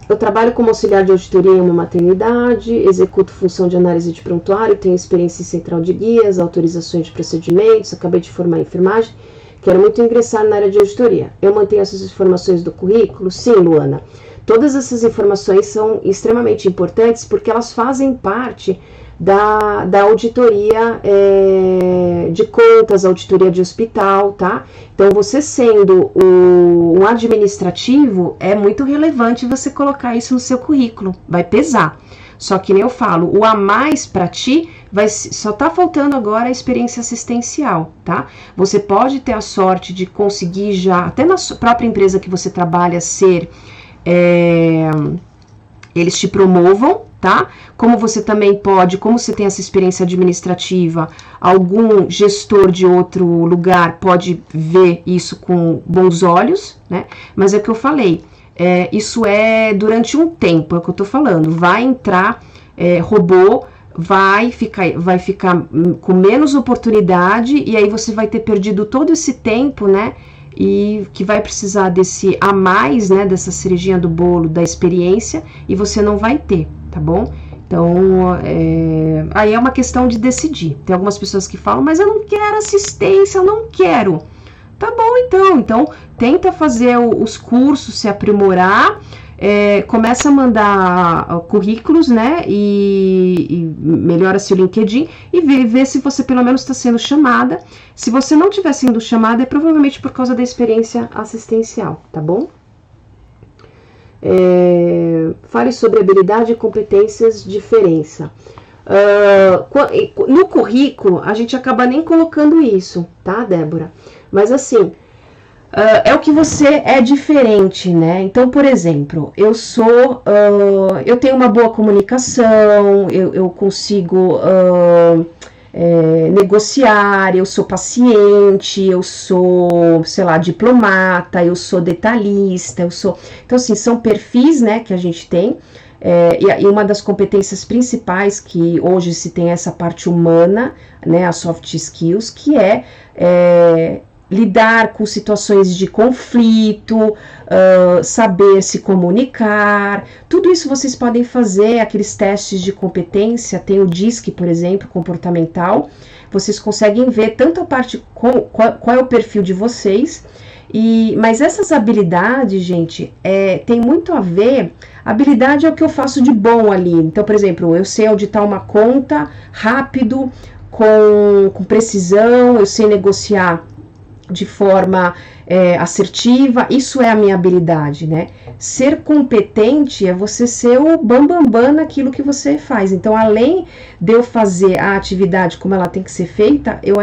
Eu trabalho como auxiliar de auditoria em uma maternidade, executo função de análise de prontuário, tenho experiência em central de guias, autorizações de procedimentos, acabei de formar em enfermagem, quero muito ingressar na área de auditoria. Eu mantenho essas informações do currículo? Sim, Luana. Todas essas informações são extremamente importantes porque elas fazem parte da auditoria de contas, auditoria de hospital, tá? Então, você sendo um administrativo, é muito relevante você colocar isso no seu currículo, vai pesar. Só que nem eu falo, o a mais para ti, só tá faltando agora a experiência assistencial, tá? Você pode ter a sorte de conseguir já, até na própria empresa que você trabalha, eles te promovam, tá? Como você também pode, como você tem essa experiência administrativa, algum gestor de outro lugar pode ver isso com bons olhos, né? Mas é o que eu falei, isso é durante um tempo, é o que eu tô falando. Vai entrar robô, vai ficar com menos oportunidade, e aí você vai ter perdido todo esse tempo, né? E que vai precisar desse a mais, né, dessa cerejinha do bolo, da experiência, e você não vai ter, tá bom? Então, aí é uma questão de decidir. Tem algumas pessoas que falam, mas eu não quero assistência, eu não quero. Tá bom, então tenta fazer os cursos, se aprimorar, começa a mandar currículos, né, e melhora seu LinkedIn e vê se você pelo menos está sendo chamada. Se você não estiver sendo chamada, é provavelmente por causa da experiência assistencial, tá bom? Fale sobre habilidade e competências, diferença. No currículo, a gente acaba nem colocando isso, tá, Débora? Mas assim, É o que você é diferente, né? Então, por exemplo, eu tenho uma boa comunicação, eu consigo negociar, eu sou paciente, eu sou, sei lá, diplomata, eu sou detalhista, Então, assim, são perfis, né, que a gente tem. E uma das competências principais que hoje se tem essa parte humana, né, as soft skills, que é lidar com situações de conflito, saber se comunicar, tudo isso vocês podem fazer, aqueles testes de competência, tem o DISC, por exemplo, comportamental, vocês conseguem ver tanto a parte, qual é o perfil de vocês, mas essas habilidades, gente, tem muito a ver, habilidade é o que eu faço de bom ali, então, por exemplo, eu sei auditar uma conta rápido, com precisão, eu sei negociar de forma assertiva, isso é a minha habilidade, né? Ser competente é você ser o bambambam naquilo que você faz. Então, além de eu fazer a atividade como ela tem que ser feita, eu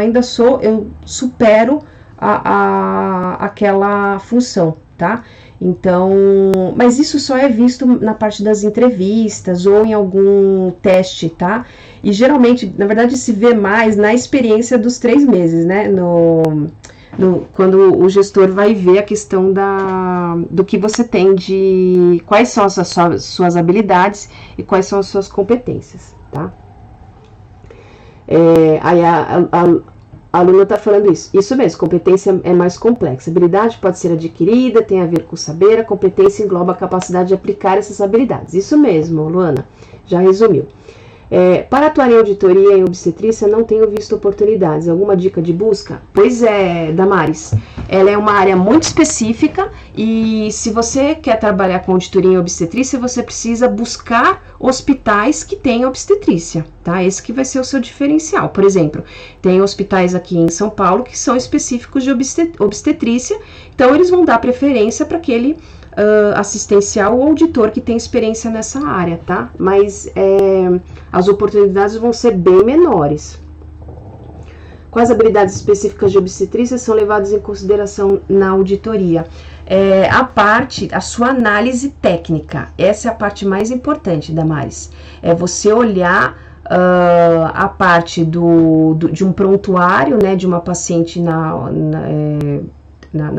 supero aquela função, tá? Então, mas isso só é visto na parte das entrevistas ou em algum teste, tá? E geralmente, na verdade, se vê mais na experiência dos 3 meses, né? Quando o gestor vai ver a questão do que você tem quais são as suas habilidades e quais são as suas competências, tá? Aí a aluna está falando isso mesmo, competência é mais complexa, habilidade pode ser adquirida, tem a ver com saber, a competência engloba a capacidade de aplicar essas habilidades, isso mesmo, Luana, já resumiu. Para atuar em auditoria em obstetrícia, não tenho visto oportunidades. Alguma dica de busca? Pois é, Damares. Ela é uma área muito específica e se você quer trabalhar com auditoria em obstetrícia, você precisa buscar hospitais que tenham obstetrícia, tá? Esse que vai ser o seu diferencial. Por exemplo, tem hospitais aqui em São Paulo que são específicos de obstetrícia, então eles vão dar preferência para aquele assistencial ou auditor que tem experiência nessa área, tá? Mas as oportunidades vão ser bem menores. Quais habilidades específicas de obstetrícia são levadas em consideração na auditoria? A sua análise técnica, essa é a parte mais importante, Damares. É você olhar a parte de um prontuário, né, de uma paciente na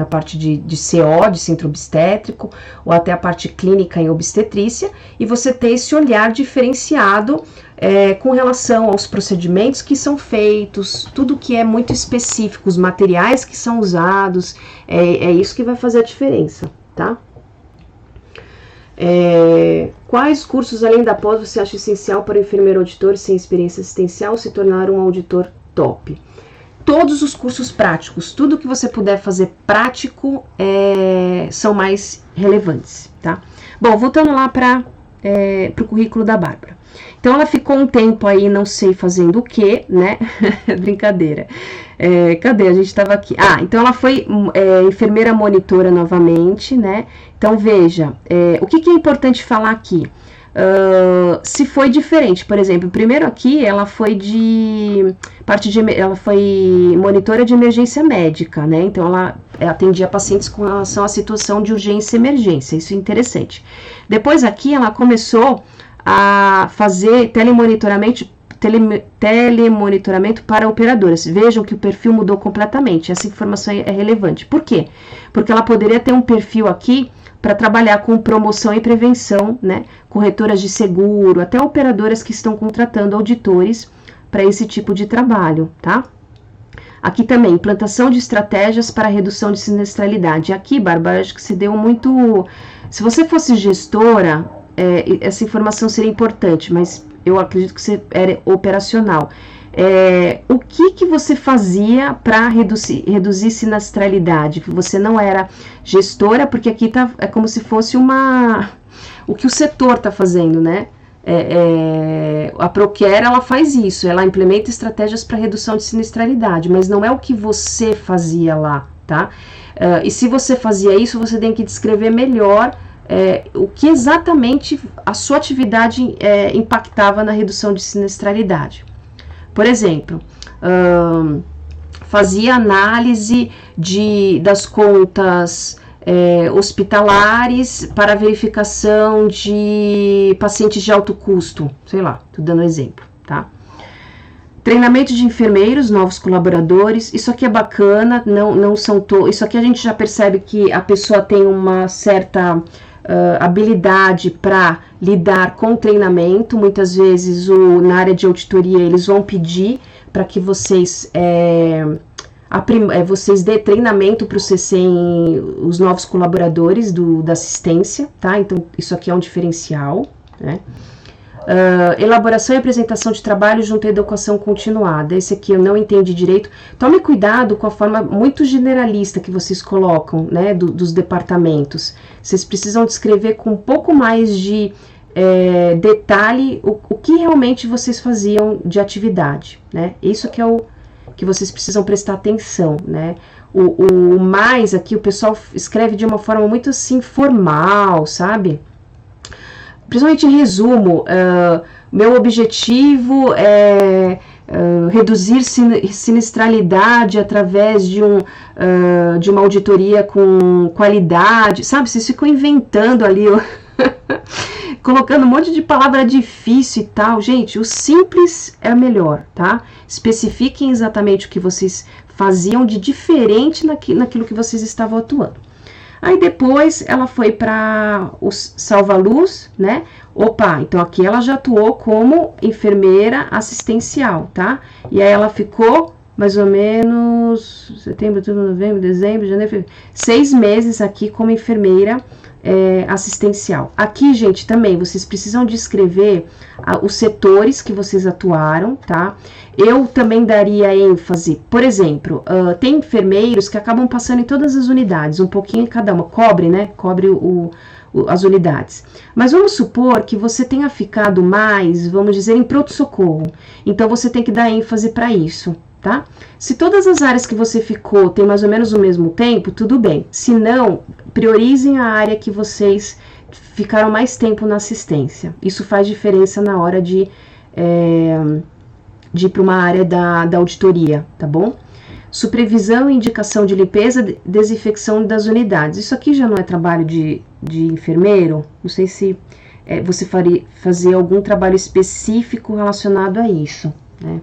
parte de CO, de centro obstétrico, ou até a parte clínica em obstetrícia, e você ter esse olhar diferenciado com relação aos procedimentos que são feitos, tudo que é muito específico, os materiais que são usados, é isso que vai fazer a diferença, tá? Quais cursos além da pós você acha essencial para o enfermeiro auditor sem experiência assistencial se tornar um auditor top? Todos os cursos práticos, tudo que você puder fazer prático são mais relevantes, tá? Bom, voltando lá para o currículo da Bárbara. Então, ela ficou um tempo aí, não sei fazendo o que, né? Brincadeira. Cadê? A gente estava aqui. Então ela foi enfermeira monitora novamente, né? Então, veja, o que é importante falar aqui? Se foi diferente, por exemplo, primeiro aqui ela foi ela foi monitora de emergência médica, né? Então ela atendia pacientes com relação à situação de urgência e emergência, isso é interessante. Depois aqui ela começou a fazer telemonitoramento para operadoras. Vejam que o perfil mudou completamente, essa informação é relevante. Por quê? Porque ela poderia ter um perfil aqui para trabalhar com promoção e prevenção, né? Corretoras de seguro, até operadoras que estão contratando auditores para esse tipo de trabalho, tá? Aqui também, implantação de estratégias para redução de sinistralidade. Aqui, Bárbara, acho que você deu muito... Se você fosse gestora, essa informação seria importante, mas eu acredito que você era operacional. O que você fazia para reduzir sinistralidade? Você não era gestora, porque aqui é como se fosse o que o setor está fazendo, né? A Procare, ela faz isso, ela implementa estratégias para redução de sinistralidade, mas não é o que você fazia lá, tá? E se você fazia isso, você tem que descrever melhor o que exatamente a sua atividade impactava na redução de sinistralidade. Por exemplo, fazia análise das contas hospitalares para verificação de pacientes de alto custo, sei lá, tô dando exemplo, tá? Treinamento de enfermeiros, novos colaboradores, isso aqui é bacana, não são isso aqui a gente já percebe que a pessoa tem uma certa habilidade para lidar com treinamento. Muitas vezes na área de auditoria eles vão pedir para que vocês vocês dê treinamento para os novos colaboradores da assistência, tá? Então, isso aqui é um diferencial, né? Elaboração e apresentação de trabalho junto à educação continuada. Esse aqui eu não entendi direito. Tome cuidado com a forma muito generalista que vocês colocam, né, dos departamentos. Vocês precisam descrever com um pouco mais de detalhe o que realmente vocês faziam de atividade, né? Isso que é o que vocês precisam prestar atenção, né? O mais aqui, o pessoal escreve de uma forma muito assim, formal, sabe? Principalmente em resumo, meu objetivo é reduzir sinistralidade através de uma auditoria com qualidade, sabe? Vocês ficam inventando ali, colocando um monte de palavra difícil e tal. Gente, o simples é melhor, tá? Especifiquem exatamente o que vocês faziam de diferente naquilo que vocês estavam atuando. Aí depois ela foi para o Salva-Luz, né? Opa, então aqui ela já atuou como enfermeira assistencial, tá? E aí ela ficou mais ou menos setembro, outubro, novembro, dezembro, janeiro, fevereiro, 6 meses aqui como enfermeira assistencial. Aqui, gente, também vocês precisam descrever os setores que vocês atuaram, tá? Eu também daria ênfase, por exemplo, tem enfermeiros que acabam passando em todas as unidades, um pouquinho em cada uma, cobre, né? Cobre as unidades. Mas vamos supor que você tenha ficado mais, vamos dizer, em pronto-socorro. Então, você tem que dar ênfase para isso, tá? Se todas as áreas que você ficou tem mais ou menos o mesmo tempo, tudo bem. Se não, priorizem a área que vocês ficaram mais tempo na assistência. Isso faz diferença na hora de ir para uma área da auditoria, tá bom? Supervisão e indicação de limpeza, desinfecção das unidades. Isso aqui já não é trabalho de enfermeiro? Não sei se você fazer algum trabalho específico relacionado a isso, né?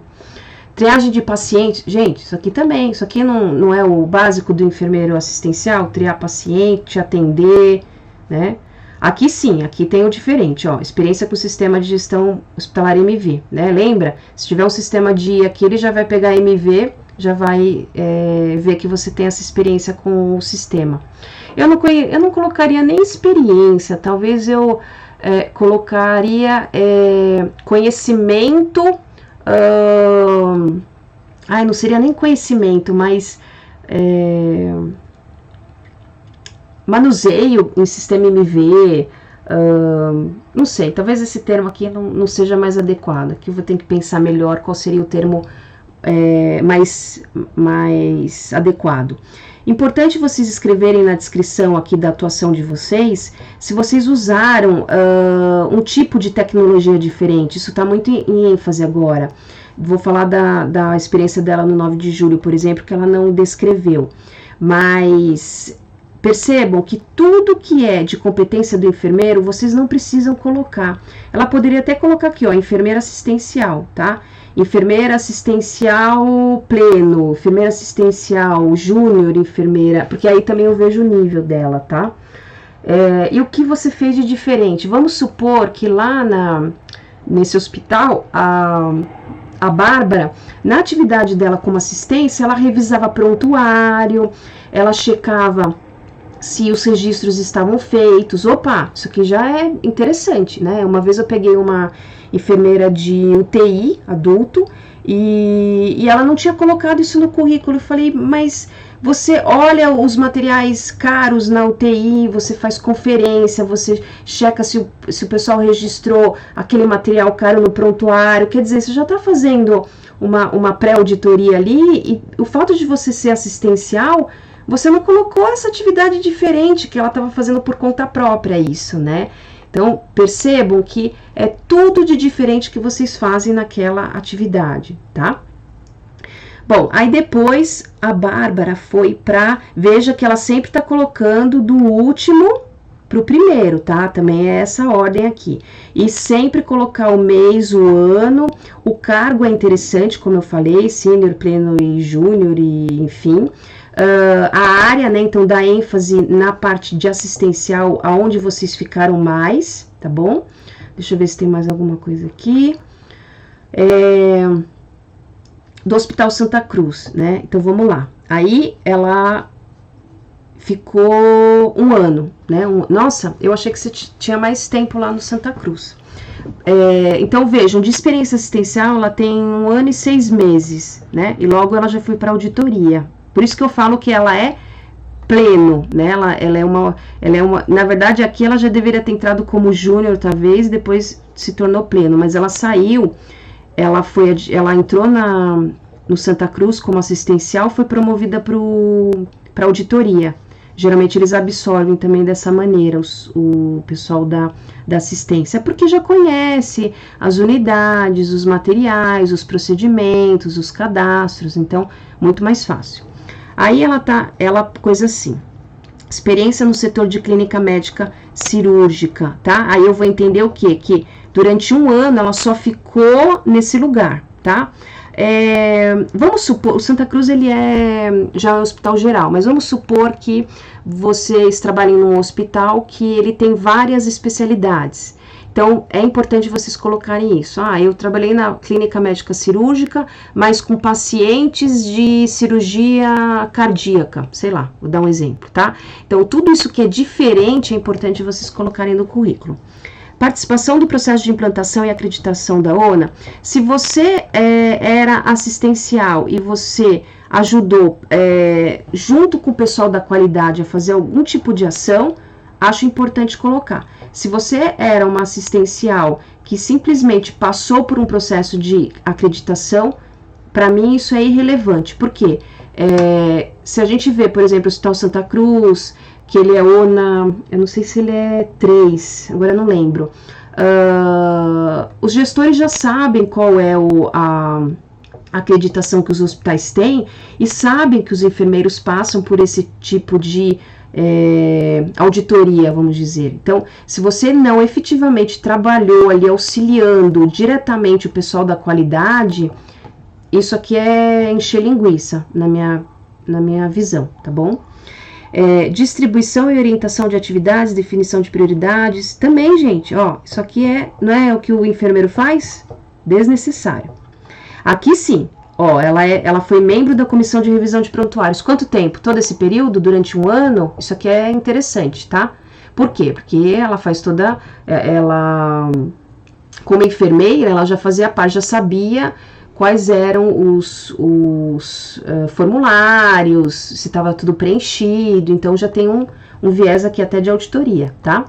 Triagem de pacientes, gente, isso aqui também, isso aqui não é o básico do enfermeiro assistencial, triar paciente, atender, né? Aqui sim, aqui tem o diferente, ó, experiência com o sistema de gestão hospitalar MV, né? Lembra? Se tiver um sistema de aqui, ele já vai pegar MV, já vai ver que você tem essa experiência com o sistema. Eu não colocaria nem experiência, talvez eu colocaria conhecimento. Não seria nem conhecimento, mas manuseio em sistema MV, não sei, talvez esse termo aqui não seja mais adequado. Aqui eu vou ter que pensar melhor qual seria o termo mais adequado. Importante vocês escreverem na descrição aqui da atuação de vocês, se vocês usaram um tipo de tecnologia diferente. Isso está muito em ênfase agora. Vou falar da experiência dela no 9 de julho, por exemplo, que ela não descreveu. Mas percebam que tudo que é de competência do enfermeiro, vocês não precisam colocar. Ela poderia até colocar aqui, ó, enfermeira assistencial, tá? Enfermeira assistencial pleno, enfermeira assistencial júnior, enfermeira, porque aí também eu vejo o nível dela, tá? E o que você fez de diferente? Vamos supor que lá nesse hospital, a Bárbara, na atividade dela como assistência, ela revisava prontuário, ela checava se os registros estavam feitos. Opa, isso aqui já é interessante, né? Uma vez eu peguei uma enfermeira de UTI, adulto, e ela não tinha colocado isso no currículo. Eu falei, mas você olha os materiais caros na UTI, você faz conferência, você checa se o pessoal registrou aquele material caro no prontuário. Quer dizer, você já está fazendo uma pré-auditoria ali, e o fato de você ser assistencial, você não colocou essa atividade diferente que ela estava fazendo por conta própria, isso, né? Então, percebam que é tudo de diferente que vocês fazem naquela atividade, tá? Bom, aí depois a Bárbara foi pra... Veja que ela sempre tá colocando do último pro primeiro, tá? Também é essa ordem aqui. E sempre colocar o mês, o ano, o cargo é interessante, como eu falei, sênior, pleno e júnior, e enfim. A área, né? Então dá ênfase na parte de assistencial, aonde vocês ficaram mais, tá bom? Deixa eu ver se tem mais alguma coisa aqui. Do Hospital Santa Cruz, né? Então vamos lá. Aí ela ficou 1 ano, né? Nossa, eu achei que você tinha mais tempo lá no Santa Cruz. Então vejam, de experiência assistencial ela tem 1 ano e 6 meses, né? E logo ela já foi para auditoria. Por isso que eu falo que ela é pleno, né? Ela é uma, na verdade aqui ela já deveria ter entrado como júnior talvez, depois se tornou pleno, mas ela saiu. Ela entrou no Santa Cruz como assistencial, foi promovida para auditoria. Geralmente eles absorvem também dessa maneira o pessoal da assistência, porque já conhece as unidades, os materiais, os procedimentos, os cadastros, então muito mais fácil. Aí ela coisa assim, experiência no setor de clínica médica cirúrgica, tá? Aí eu vou entender o quê? Que durante 1 ano ela só ficou nesse lugar, tá? Vamos supor, o Santa Cruz ele já é um hospital geral, mas vamos supor que vocês trabalhem num hospital que ele tem várias especialidades. Então, é importante vocês colocarem isso. Eu trabalhei na clínica médica cirúrgica, mas com pacientes de cirurgia cardíaca, sei lá, vou dar um exemplo, tá? Então, tudo isso que é diferente é importante vocês colocarem no currículo. Participação do processo de implantação e acreditação da ONA. Se você era assistencial e você ajudou, junto com o pessoal da qualidade, a fazer algum tipo de ação, acho importante colocar. Se você era uma assistencial que simplesmente passou por um processo de acreditação, para mim isso é irrelevante. Por quê? Se a gente vê, por exemplo, o Hospital Santa Cruz, que ele é ONA, eu não sei se ele é 3, agora eu não lembro. Os gestores já sabem qual é a acreditação que os hospitais têm e sabem que os enfermeiros passam por esse tipo de auditoria, vamos dizer. Então, se você não efetivamente trabalhou ali auxiliando diretamente o pessoal da qualidade, isso aqui é encher linguiça, na minha visão, tá bom? Distribuição e orientação de atividades, definição de prioridades, também, gente, isso aqui não é o que o enfermeiro faz? Desnecessário. Aqui sim, ela foi membro da comissão de revisão de prontuários. Quanto tempo? Todo esse período? Durante 1 ano? Isso aqui é interessante, tá? Por quê? Porque ela faz como enfermeira, ela já fazia parte, já sabia quais eram os formulários, se estava tudo preenchido, então já tem um viés aqui até de auditoria, tá?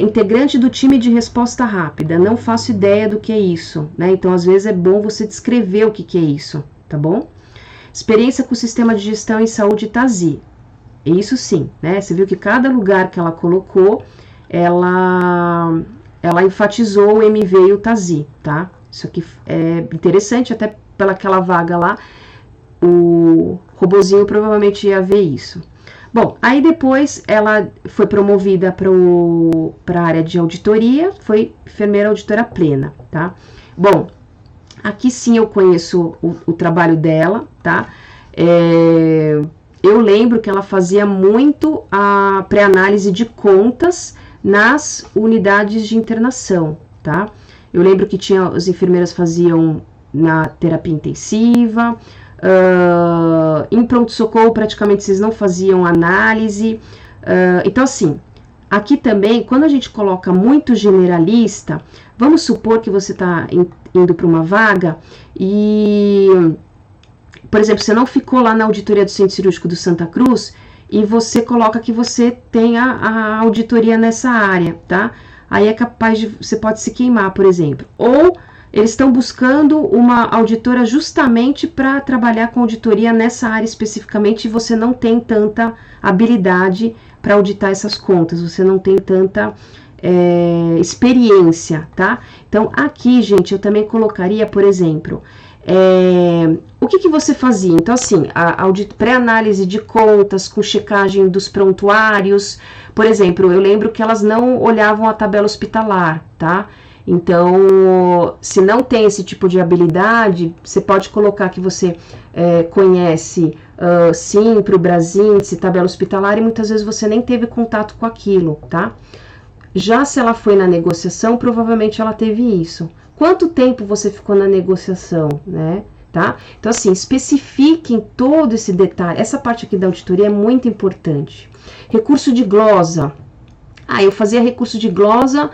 Integrante do time de resposta rápida, não faço ideia do que é isso, né? Então, às vezes é bom você descrever o que é isso, tá bom? Experiência com o sistema de gestão em saúde TASI, isso sim, né? Você viu que cada lugar que ela colocou, ela enfatizou o MV e o TASI, tá? Isso aqui é interessante, até pelaquela vaga lá, o robozinho provavelmente ia ver isso. Bom, aí depois ela foi promovida para a área de auditoria, foi enfermeira auditora plena, tá? Bom, aqui sim eu conheço o trabalho dela, tá? Eu lembro que ela fazia muito a pré-análise de contas nas unidades de internação, tá? Eu lembro que as enfermeiras faziam na terapia intensiva, em pronto-socorro praticamente vocês não faziam análise. Então assim, aqui também, quando a gente coloca muito generalista, vamos supor que você está indo para uma vaga e, por exemplo, você não ficou lá na auditoria do Centro Cirúrgico do Santa Cruz e você coloca que você tem a auditoria nessa área, tá? Aí é capaz de, você pode se queimar, por exemplo. Ou eles estão buscando uma auditora justamente para trabalhar com auditoria nessa área especificamente e você não tem tanta habilidade para auditar essas contas, você não tem tanta experiência, tá? Então, aqui, gente, eu também colocaria, por exemplo, o que você fazia? Então, assim, a pré-análise de contas com checagem dos prontuários, por exemplo, eu lembro que elas não olhavam a tabela hospitalar, tá? Então, se não tem esse tipo de habilidade, você pode colocar que você conhece Simpro, Brasíndice, tabela hospitalar, e muitas vezes você nem teve contato com aquilo, tá? Já se ela foi na negociação, provavelmente ela teve isso. Quanto tempo você ficou na negociação, né? Tá? Então, assim, especifiquem todo esse detalhe. Essa parte aqui da auditoria é muito importante. Recurso de glosa. Eu fazia recurso de glosa,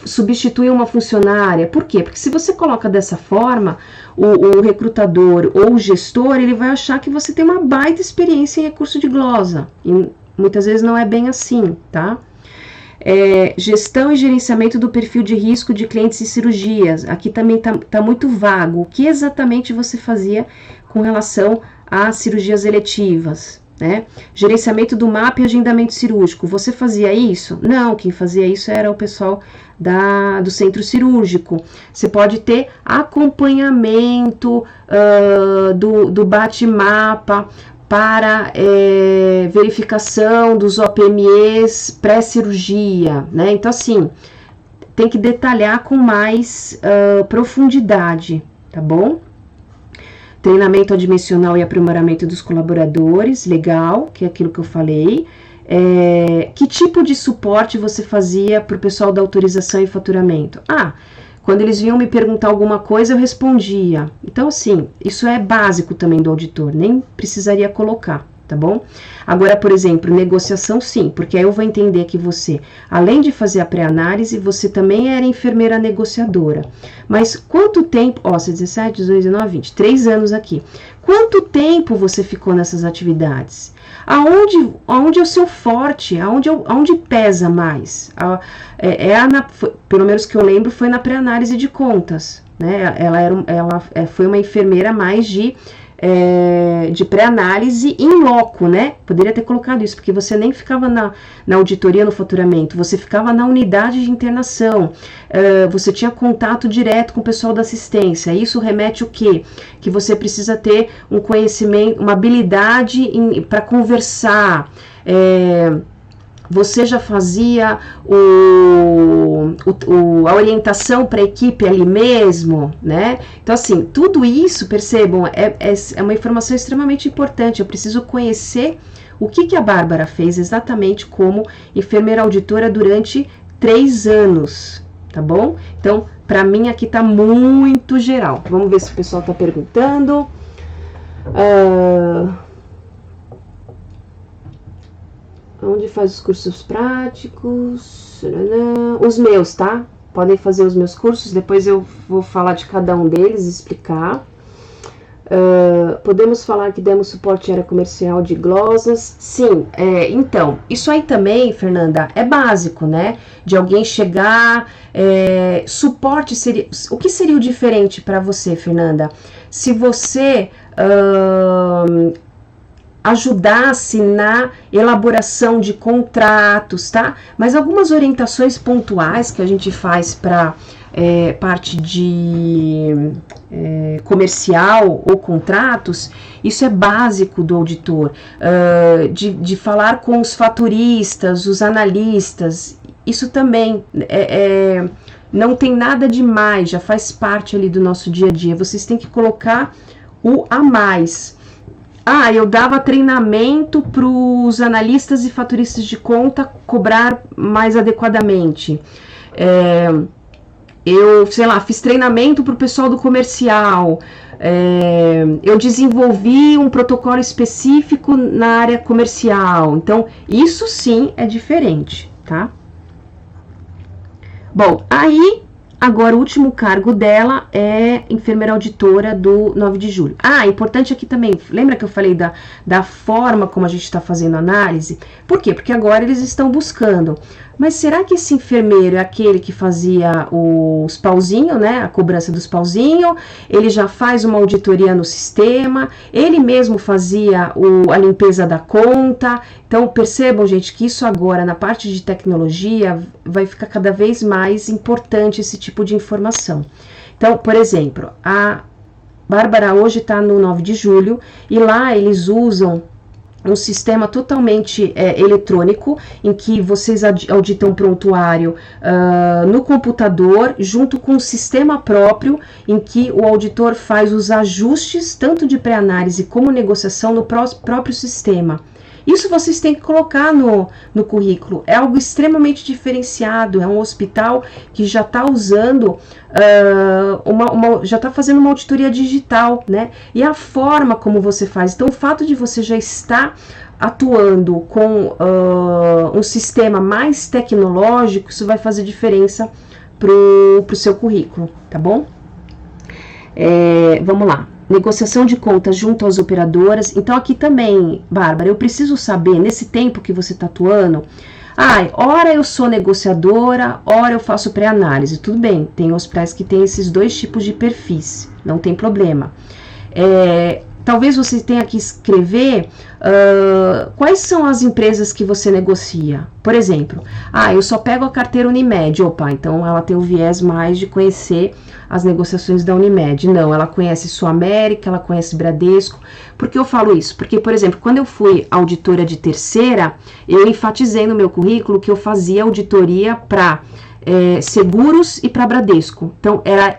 substituir uma funcionária. Por quê? Porque se você coloca dessa forma, o recrutador ou o gestor, ele vai achar que você tem uma baita experiência em recurso de glosa. E muitas vezes não é bem assim, tá? Gestão e gerenciamento do perfil de risco de clientes e cirurgias. Aqui também tá muito vago. O que exatamente você fazia com relação a cirurgias eletivas, né? Gerenciamento do mapa e agendamento cirúrgico. Você fazia isso? Não, quem fazia isso era o pessoal do centro cirúrgico. Você pode ter acompanhamento do bate-mapa para verificação dos OPMEs pré-cirurgia, né? Então, assim, tem que detalhar com mais profundidade, tá bom? Treinamento admissional e aprimoramento dos colaboradores, legal, que é aquilo que eu falei. Que tipo de suporte você fazia para o pessoal da autorização e faturamento? Quando eles vinham me perguntar alguma coisa, eu respondia. Então, assim, isso é básico também do auditor, nem precisaria colocar, tá bom? Agora, por exemplo, negociação, sim, porque aí eu vou entender que você, além de fazer a pré-análise, você também era enfermeira negociadora. Mas quanto tempo, 17, 18, 19, 20, 3 anos aqui. Quanto tempo você ficou nessas atividades? Aonde é o seu forte? Aonde pesa mais? Pelo menos que eu lembro, foi na pré-análise de contas, né? Ela foi uma enfermeira mais de pré-análise em loco, né? Poderia ter colocado isso, porque você nem ficava na auditoria, no faturamento, você ficava na unidade de internação, você tinha contato direto com o pessoal da assistência. Isso remete o quê? Que você precisa ter um conhecimento, uma habilidade para conversar. Você já fazia a orientação para a equipe ali mesmo, né? Então, assim, tudo isso, percebam, é uma informação extremamente importante. Eu preciso conhecer o que a Bárbara fez exatamente como enfermeira auditora durante 3 anos, tá bom? Então, para mim aqui tá muito geral. Vamos ver se o pessoal tá perguntando. Onde faz os cursos práticos? Os meus, tá? Podem fazer os meus cursos, depois eu vou falar de cada um deles, explicar. Podemos falar que demos suporte à área comercial de glosas? Sim, então, isso aí também, Fernanda, é básico, né? De alguém chegar, suporte seria... O que seria o diferente para você, Fernanda? Se você... ajudasse na elaboração de contratos, tá? Mas algumas orientações pontuais que a gente faz para parte de comercial ou contratos, isso é básico do auditor, de falar com os faturistas, os analistas, isso também não tem nada demais, já faz parte ali do nosso dia a dia. Vocês têm que colocar o a mais. Eu dava treinamento para os analistas e faturistas de conta cobrar mais adequadamente. Eu, fiz treinamento para o pessoal do comercial. Eu desenvolvi um protocolo específico na área comercial. Então, isso sim é diferente, tá? Bom, aí... Agora, o último cargo dela é enfermeira auditora do 9 de julho. Importante aqui também, lembra que eu falei da forma como a gente está fazendo análise? Por quê? Porque agora eles estão buscando. Mas será que esse enfermeiro é aquele que fazia os pauzinhos, né? A cobrança dos pauzinhos? Ele já faz uma auditoria no sistema? Ele mesmo fazia a limpeza da conta? Então, percebam, gente, que isso agora, na parte de tecnologia, vai ficar cada vez mais importante esse tipo de informação. Então, por exemplo, Bárbara hoje está no 9 de julho e lá eles usam um sistema totalmente eletrônico, em que vocês auditam o prontuário no computador, junto com um sistema próprio, em que o auditor faz os ajustes, tanto de pré-análise como negociação, no próprio sistema. Isso vocês têm que colocar no currículo. É algo extremamente diferenciado. É um hospital que já está usando, já está fazendo uma auditoria digital, né? E a forma como você faz. Então, o fato de você já estar atuando com um sistema mais tecnológico, isso vai fazer diferença pro seu currículo, tá bom? Vamos lá. Negociação de contas junto às operadoras. Então, aqui também, Bárbara, eu preciso saber, nesse tempo que você está atuando, ora eu sou negociadora, ora eu faço pré-análise. Tudo bem, tem hospitais que tem esses dois tipos de perfis, não tem problema. Talvez você tenha que escrever quais são as empresas que você negocia. Por exemplo, eu só pego a carteira Unimed. Opa, então ela tem o viés mais de conhecer as negociações da Unimed. Não, ela conhece Sul América, ela conhece Bradesco. Por que eu falo isso? Porque, por exemplo, quando eu fui auditora de terceira, eu enfatizei no meu currículo que eu fazia auditoria para seguros e para Bradesco. Então, era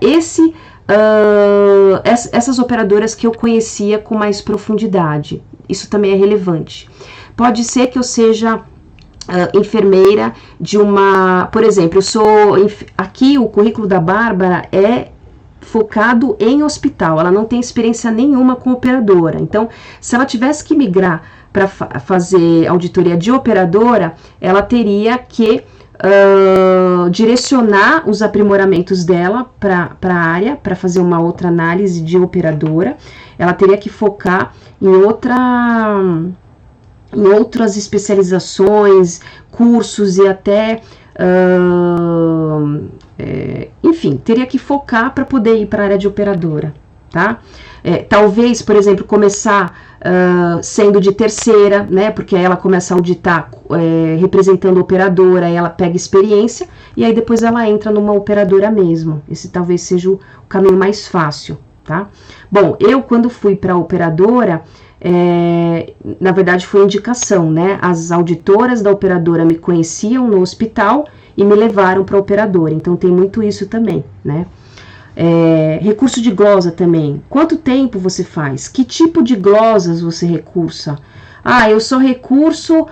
essas operadoras que eu conhecia com mais profundidade. Isso também é relevante. Pode ser que eu seja enfermeira de uma... Por exemplo, aqui o currículo da Bárbara é focado em hospital. Ela não tem experiência nenhuma com operadora. Então, se ela tivesse que migrar para fazer auditoria de operadora, ela teria que direcionar os aprimoramentos dela para a área, para fazer uma outra análise de operadora. Ela teria que focar em outras especializações, cursos e até, enfim, teria que focar para poder ir para a área de operadora, tá? Talvez, por exemplo, começar sendo de terceira, né? Porque aí ela começa a auditar representando a operadora, aí ela pega experiência e aí depois ela entra numa operadora mesmo. Esse talvez seja o caminho mais fácil, tá? Bom, eu quando fui para a operadora, na verdade foi indicação, né? As auditoras da operadora me conheciam no hospital e me levaram para a operadora, então tem muito isso também, né? Recurso de glosa também. Quanto tempo você faz? Que tipo de glosas você recursa? Eu só recurso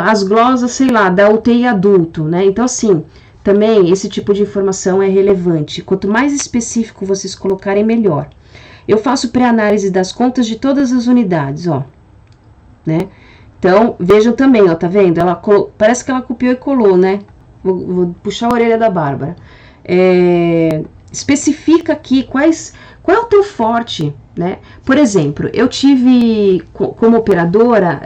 as glosas, sei lá, da UTI adulto, né? Então, assim, também esse tipo de informação é relevante. Quanto mais específico vocês colocarem, melhor. Eu faço pré-análise das contas de todas as unidades, ó, né? Então, vejam também, ó, tá vendo? Parece que ela copiou e colou, né? Vou puxar a orelha da Bárbara. Especifica aqui qual é o teu forte, né? Por exemplo, eu tive, como operadora,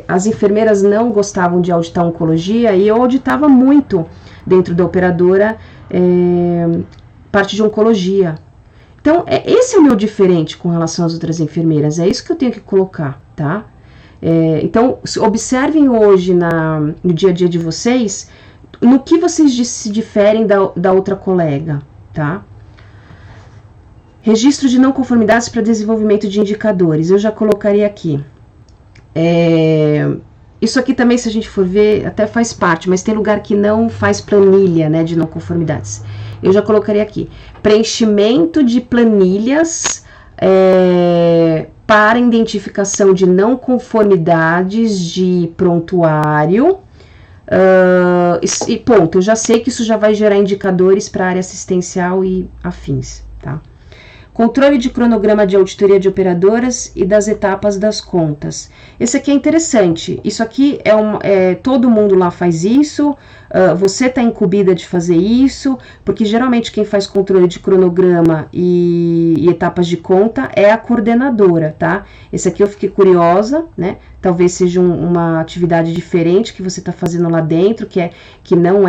as enfermeiras não gostavam de auditar oncologia e eu auditava muito dentro da operadora parte de oncologia. Então, esse é o meu diferente com relação às outras enfermeiras, é isso que eu tenho que colocar, tá? Então, observem hoje no dia a dia de vocês, no que vocês se diferem da outra colega, tá? Registro de não conformidades para desenvolvimento de indicadores, eu já colocaria aqui. Isso aqui também, se a gente for ver, até faz parte, mas tem lugar que não faz planilha, né, de não conformidades. Eu já colocaria aqui. Preenchimento de planilhas para identificação de não conformidades de prontuário. E ponto, eu já sei que isso já vai gerar indicadores para a área assistencial e afins, tá? Controle de cronograma de auditoria de operadoras e das etapas das contas. Esse aqui é interessante. Isso aqui todo mundo lá faz isso. Você está incumbida de fazer isso, porque geralmente quem faz controle de cronograma e etapas de conta é a coordenadora, tá? Esse aqui eu fiquei curiosa, né? Talvez seja uma atividade diferente que você está fazendo lá dentro, que não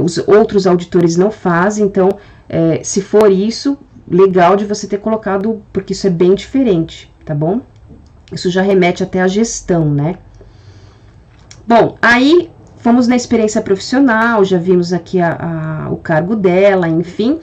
os outros auditores não fazem. Então, se for isso, legal de você ter colocado, porque isso é bem diferente, tá bom? Isso já remete até à gestão, né? Bom, aí fomos na experiência profissional, já vimos aqui o cargo dela, enfim.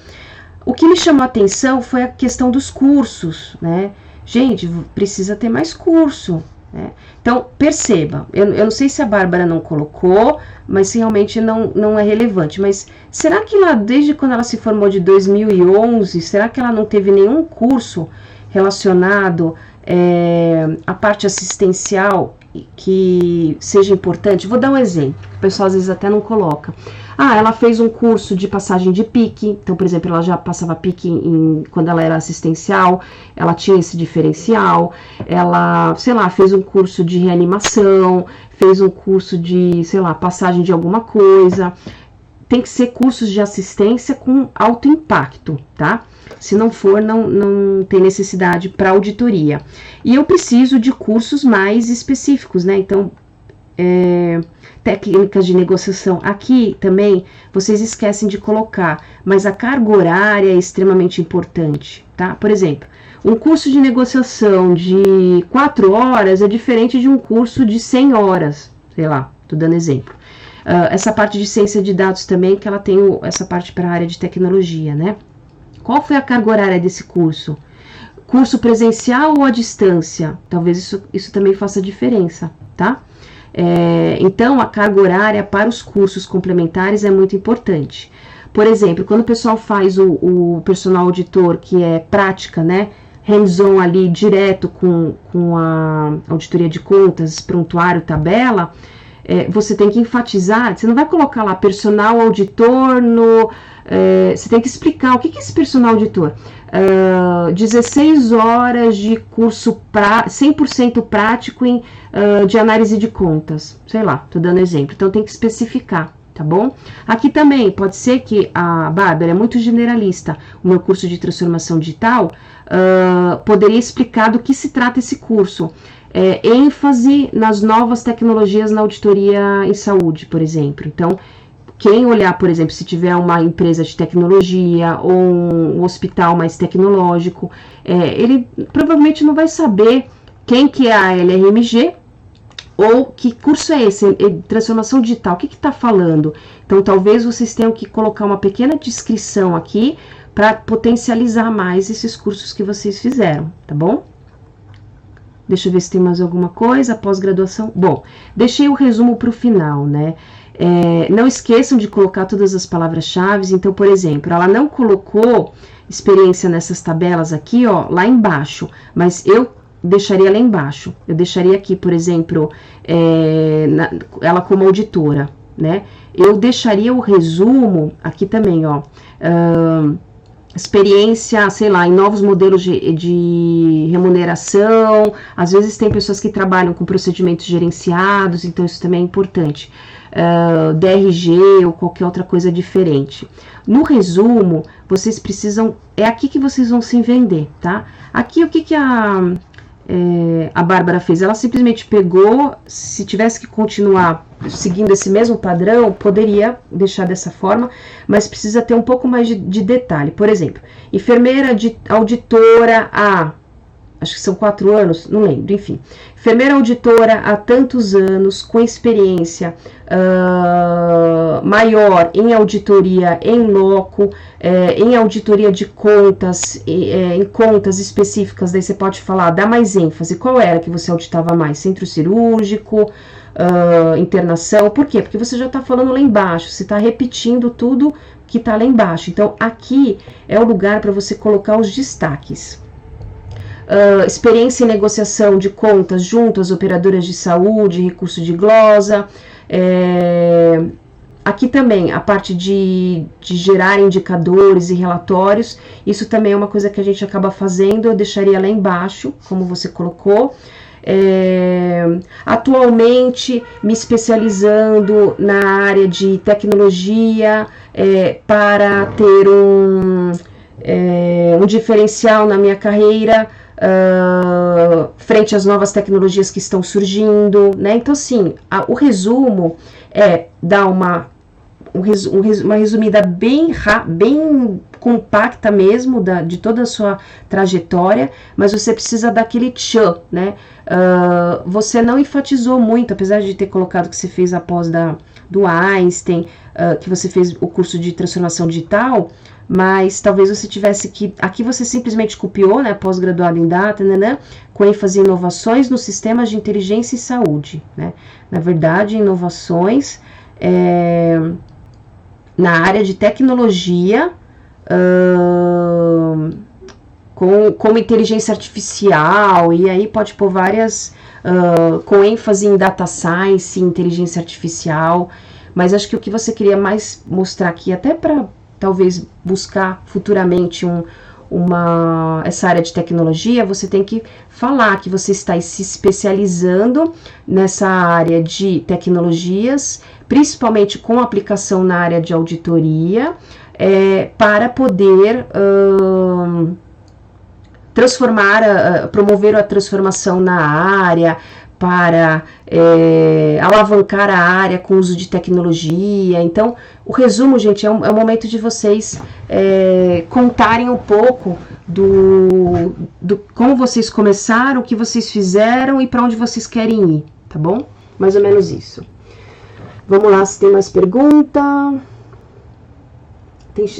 O que me chamou a atenção foi a questão dos cursos, né? Gente, precisa ter mais curso, né? Então, perceba, eu não sei se a Bárbara não colocou, mas se realmente não é relevante. Mas será que lá, desde quando ela se formou de 2011, será que ela não teve nenhum curso relacionado à parte assistencial que seja importante? Vou dar um exemplo, o pessoal às vezes até não coloca. Ela fez um curso de passagem de pique, então, por exemplo, ela já passava pique quando ela era assistencial, ela tinha esse diferencial, ela, sei lá, fez um curso de reanimação, fez um curso de, sei lá, passagem de alguma coisa. Tem que ser cursos de assistência com alto impacto, tá? Se não for, não tem necessidade para auditoria. E eu preciso de cursos mais específicos, né? Então, técnicas de negociação. Aqui também, vocês esquecem de colocar, mas a carga horária é extremamente importante, tá? Por exemplo, um curso de negociação de 4 horas é diferente de um curso de 100 horas, sei lá, tô dando exemplo. Essa parte de ciência de dados também, que ela tem essa parte para a área de tecnologia, né? Qual foi a carga horária desse curso? Curso presencial ou à distância? Talvez isso também faça diferença, tá? Então, a carga horária para os cursos complementares é muito importante. Por exemplo, quando o pessoal faz o personal auditor, que é prática, né? Hands-on ali, direto com a auditoria de contas, prontuário, tabela, você tem que enfatizar, você não vai colocar lá personal auditor você tem que explicar o que é esse personal auditor. 16 horas de curso 100% prático de análise de contas, sei lá, tô dando exemplo, então tem que especificar, tá bom? Aqui também pode ser que a Bárbara é muito generalista, o meu curso de transformação digital poderia explicar do que se trata esse curso. ênfase nas novas tecnologias na auditoria em saúde, por exemplo. Então, quem olhar, por exemplo, se tiver uma empresa de tecnologia ou um hospital mais tecnológico, ele provavelmente não vai saber quem que é a LRMG ou que curso é esse, transformação digital, o que está falando. Então, talvez vocês tenham que colocar uma pequena descrição aqui para potencializar mais esses cursos que vocês fizeram, tá bom? Deixa eu ver se tem mais alguma coisa. Pós-graduação. Bom, deixei o resumo para o final, né? Não esqueçam de colocar todas as palavras-chave. Então, por exemplo, ela não colocou experiência nessas tabelas aqui, ó, lá embaixo, mas eu deixaria lá embaixo. Eu deixaria aqui, por exemplo, ela como auditora, né? Eu deixaria o resumo aqui também, ó. Experiência, sei lá, em novos modelos de remuneração. Às vezes tem pessoas que trabalham com procedimentos gerenciados, então isso também é importante. DRG ou qualquer outra coisa diferente. No resumo, vocês precisam, é aqui que vocês vão se vender, tá? Aqui o que a Bárbara fez? Ela simplesmente pegou, se tivesse que continuar seguindo esse mesmo padrão, poderia deixar dessa forma, mas precisa ter um pouco mais de detalhe. Por exemplo, enfermeira auditora acho que são 4 anos, não lembro, enfim. Enfermeira auditora há tantos anos, com experiência maior em auditoria em loco, em auditoria de contas, em contas específicas, daí você pode falar, dá mais ênfase. Qual era que você auditava mais? Centro cirúrgico, internação. Por quê? Porque você já está falando lá embaixo, você está repetindo tudo que está lá embaixo. Então, aqui é o lugar para você colocar os destaques. Experiência em negociação de contas junto às operadoras de saúde, recurso de glosa. Aqui também a parte de gerar indicadores e relatórios, isso também é uma coisa que a gente acaba fazendo, eu deixaria lá embaixo, como você colocou. Atualmente me especializando na área de tecnologia para ter um diferencial na minha carreira, frente às novas tecnologias que estão surgindo, né? Então, assim, o resumo dar uma resumida bem compacta mesmo de toda a sua trajetória, mas você precisa daquele tchan, né? Você não enfatizou muito, apesar de ter colocado que você fez a pós do Einstein, que você fez o curso de transformação digital, mas talvez você tivesse que... Aqui você simplesmente copiou, né, pós-graduado em data, né, com ênfase em inovações nos sistemas de inteligência e saúde, né? Na verdade, inovações na área de tecnologia, com inteligência artificial, e aí pode pôr várias, com ênfase em data science, inteligência artificial, mas acho que o que você queria mais mostrar aqui, até para talvez buscar futuramente essa área de tecnologia, você tem que falar que você está se especializando nessa área de tecnologias, principalmente com aplicação na área de auditoria, para poder promover a transformação na área, para alavancar a área com uso de tecnologia. Então, o resumo, gente, é o momento de vocês contarem um pouco do como vocês começaram, o que vocês fizeram e para onde vocês querem ir, tá bom? Mais ou menos isso. Vamos lá, se tem mais pergunta.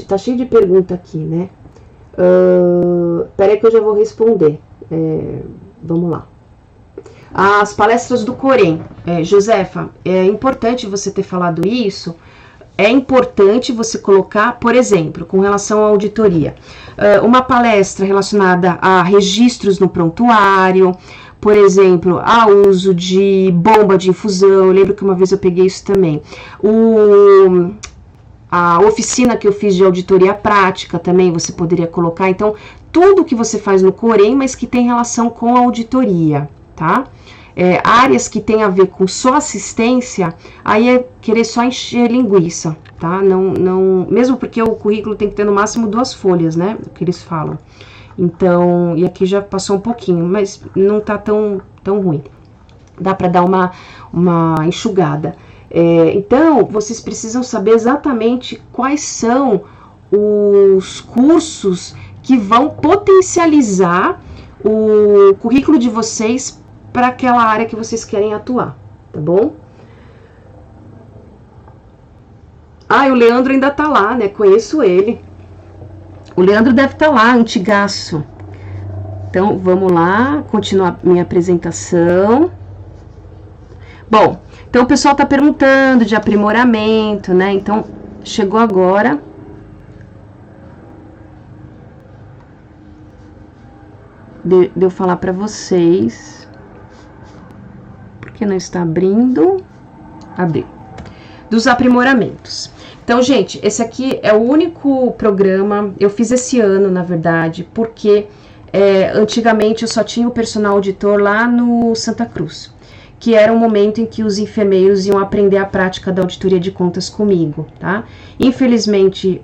Tá cheio de pergunta aqui, né? Peraí que eu já vou responder. Vamos lá. As palestras do Corém. Josefa, é importante você ter falado isso. É importante você colocar, por exemplo, com relação à auditoria, uma palestra relacionada a registros no prontuário, por exemplo, ao uso de bomba de infusão. Eu lembro que uma vez eu peguei isso também. A oficina que eu fiz de auditoria prática também você poderia colocar. Então, tudo que você faz no Corém, mas que tem relação com a auditoria, tá? Áreas que tem a ver com só assistência, aí é querer só encher linguiça, tá? Não, mesmo porque o currículo tem que ter no máximo 2 folhas, né? O que eles falam. Então, e aqui já passou um pouquinho, mas não tá tão ruim. Dá para dar uma enxugada. Então, vocês precisam saber exatamente quais são os cursos que vão potencializar o currículo de vocês para aquela área que vocês querem atuar, tá bom? O Leandro ainda tá lá, né? Conheço ele. O Leandro deve estar lá, antigaço. Então, vamos lá, continuar minha apresentação. Bom, então o pessoal tá perguntando de aprimoramento, né? Então, chegou agora. De eu falar para vocês. Porque não está abrindo. Abriu. Dos aprimoramentos. Então, gente, esse aqui é o único programa, eu fiz esse ano, na verdade, porque antigamente eu só tinha o personal auditor lá no Santa Cruz, que era um momento em que os enfermeiros iam aprender a prática da auditoria de contas comigo, tá? Infelizmente,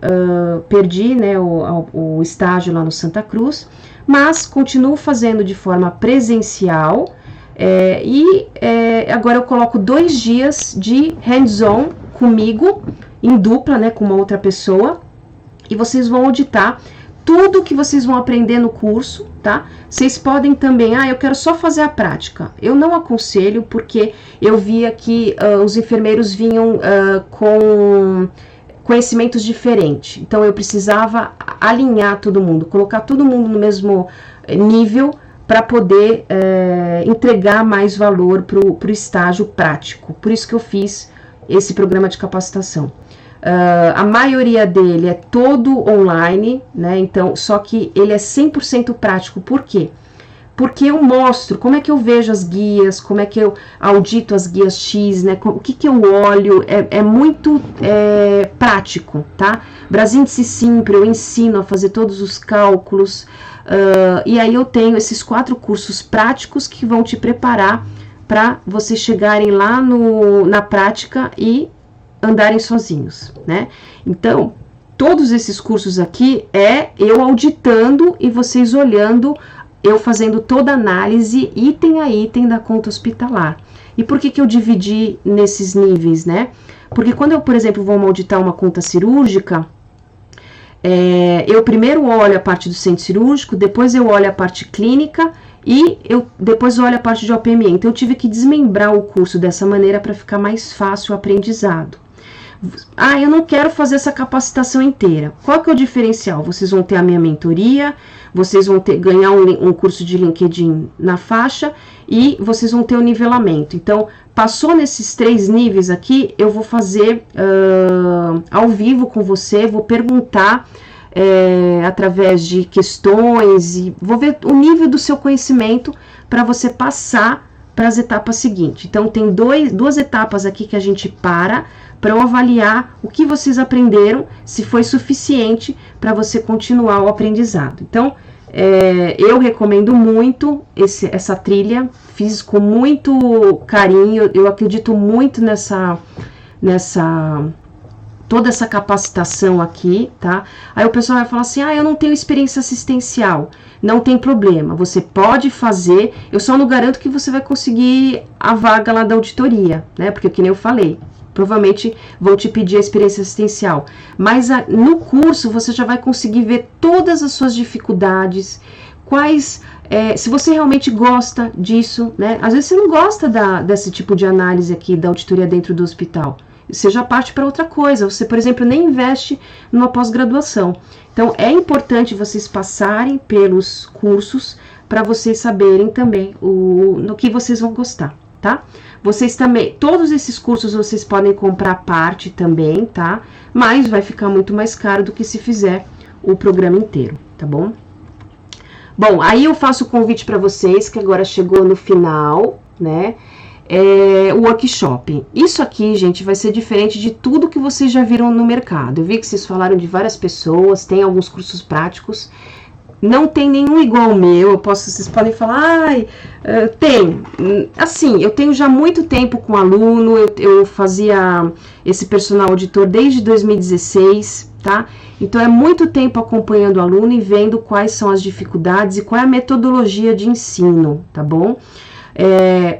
perdi, né, o estágio lá no Santa Cruz, mas continuo fazendo de forma presencial, agora eu coloco 2 dias de hands-on comigo, em dupla, né, com uma outra pessoa, e vocês vão auditar tudo que vocês vão aprender no curso, tá? Vocês podem também, eu quero só fazer a prática. Eu não aconselho, porque eu via que os enfermeiros vinham com conhecimentos diferentes. Então, eu precisava alinhar todo mundo, colocar todo mundo no mesmo nível para poder entregar mais valor para o estágio prático. Por isso que eu fiz esse programa de capacitação. A maioria dele é todo online, né? Então, só que ele é 100% prático. Por quê? Porque eu mostro como é que eu vejo as guias, como é que eu audito as guias X, né? O que eu olho, é muito prático, tá? Brasíndice Simples, eu ensino a fazer todos os cálculos, e aí eu tenho esses 4 cursos práticos que vão te preparar para vocês chegarem lá na prática e andarem sozinhos, né? Então, todos esses cursos aqui eu auditando e vocês olhando, eu fazendo toda a análise, item a item da conta hospitalar. E por que eu dividi nesses níveis, né? Porque quando eu, por exemplo, vou auditar uma conta cirúrgica, eu primeiro olho a parte do centro cirúrgico, depois eu olho a parte clínica e depois olho a parte de OPME. Então, eu tive que desmembrar o curso dessa maneira para ficar mais fácil o aprendizado. eu não quero fazer essa capacitação inteira. Qual que é o diferencial? Vocês vão ter a minha mentoria, vocês vão ganhar um curso de LinkedIn na faixa e vocês vão ter o nivelamento. Então, passou nesses 3 níveis aqui, eu vou fazer ao vivo com você, vou perguntar através de questões e vou ver o nível do seu conhecimento para você passar para as etapas seguintes. Então, tem 2 etapas aqui que a gente para eu avaliar o que vocês aprenderam, se foi suficiente para você continuar o aprendizado. Então, eu recomendo muito essa trilha, fiz com muito carinho, eu acredito muito toda essa capacitação aqui, tá? Aí o pessoal vai falar assim, eu não tenho experiência assistencial. Não tem problema, você pode fazer, eu só não garanto que você vai conseguir a vaga lá da auditoria, né? Porque, que nem eu falei, provavelmente vão te pedir a experiência assistencial. Mas no curso você já vai conseguir ver todas as suas dificuldades, se você realmente gosta disso, né? Às vezes você não gosta desse tipo de análise aqui da auditoria dentro do hospital. Você já parte para outra coisa. Você, por exemplo, nem investe numa pós-graduação. Então, é importante vocês passarem pelos cursos para vocês saberem também no que vocês vão gostar, tá? Vocês também, todos esses cursos vocês podem comprar parte também, tá? Mas vai ficar muito mais caro do que se fizer o programa inteiro, tá bom? Bom, aí eu faço o convite para vocês, que agora chegou no final, né? O workshop. Isso aqui, gente, vai ser diferente de tudo que vocês já viram no mercado. Eu vi que vocês falaram de várias pessoas, tem alguns cursos práticos. Não tem nenhum igual ao meu. Vocês podem falar, tem. Assim, eu tenho já muito tempo com aluno, eu fazia esse personal auditor desde 2016, tá? Então, é muito tempo acompanhando o aluno e vendo quais são as dificuldades e qual é a metodologia de ensino, tá bom?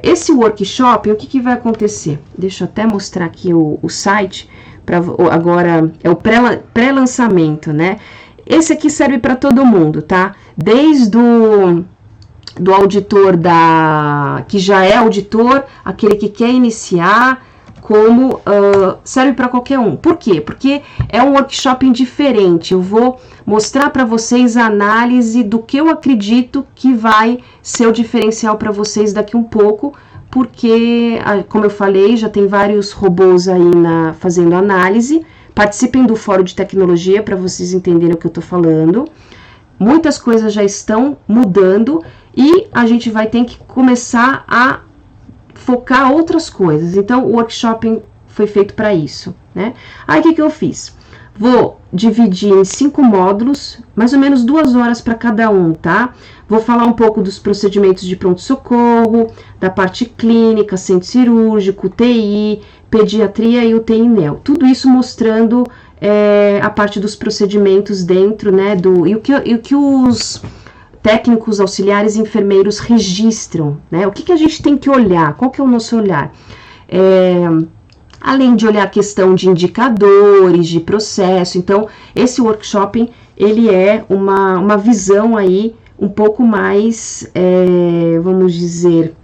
Esse workshop, o que vai acontecer? Deixa eu até mostrar aqui o site, agora é o pré-lançamento, né? Esse aqui serve para todo mundo, tá? Desde do auditor que já é auditor, aquele que quer iniciar, como serve para qualquer um. Por quê? Porque é um workshop diferente. Eu vou mostrar para vocês a análise do que eu acredito que vai ser o diferencial para vocês daqui um pouco, porque, como eu falei, já tem vários robôs aí fazendo análise. Participem do Fórum de Tecnologia para vocês entenderem o que eu estou falando. Muitas coisas já estão mudando e a gente vai ter que começar a focar outras coisas. Então, o workshop foi feito para isso, né? Aí, o que eu fiz? Vou dividir em 5 módulos, mais ou menos 2 horas para cada um, tá? Vou falar um pouco dos procedimentos de pronto-socorro, da parte clínica, centro cirúrgico, UTI, pediatria e UTI neo. Tudo isso mostrando a parte dos procedimentos dentro, né? E o que os técnicos, auxiliares e enfermeiros registram, né? O que a gente tem que olhar? Qual que é o nosso olhar? Além de olhar a questão de indicadores, de processo. Então, esse workshop, ele é uma visão aí um pouco mais, vamos dizer,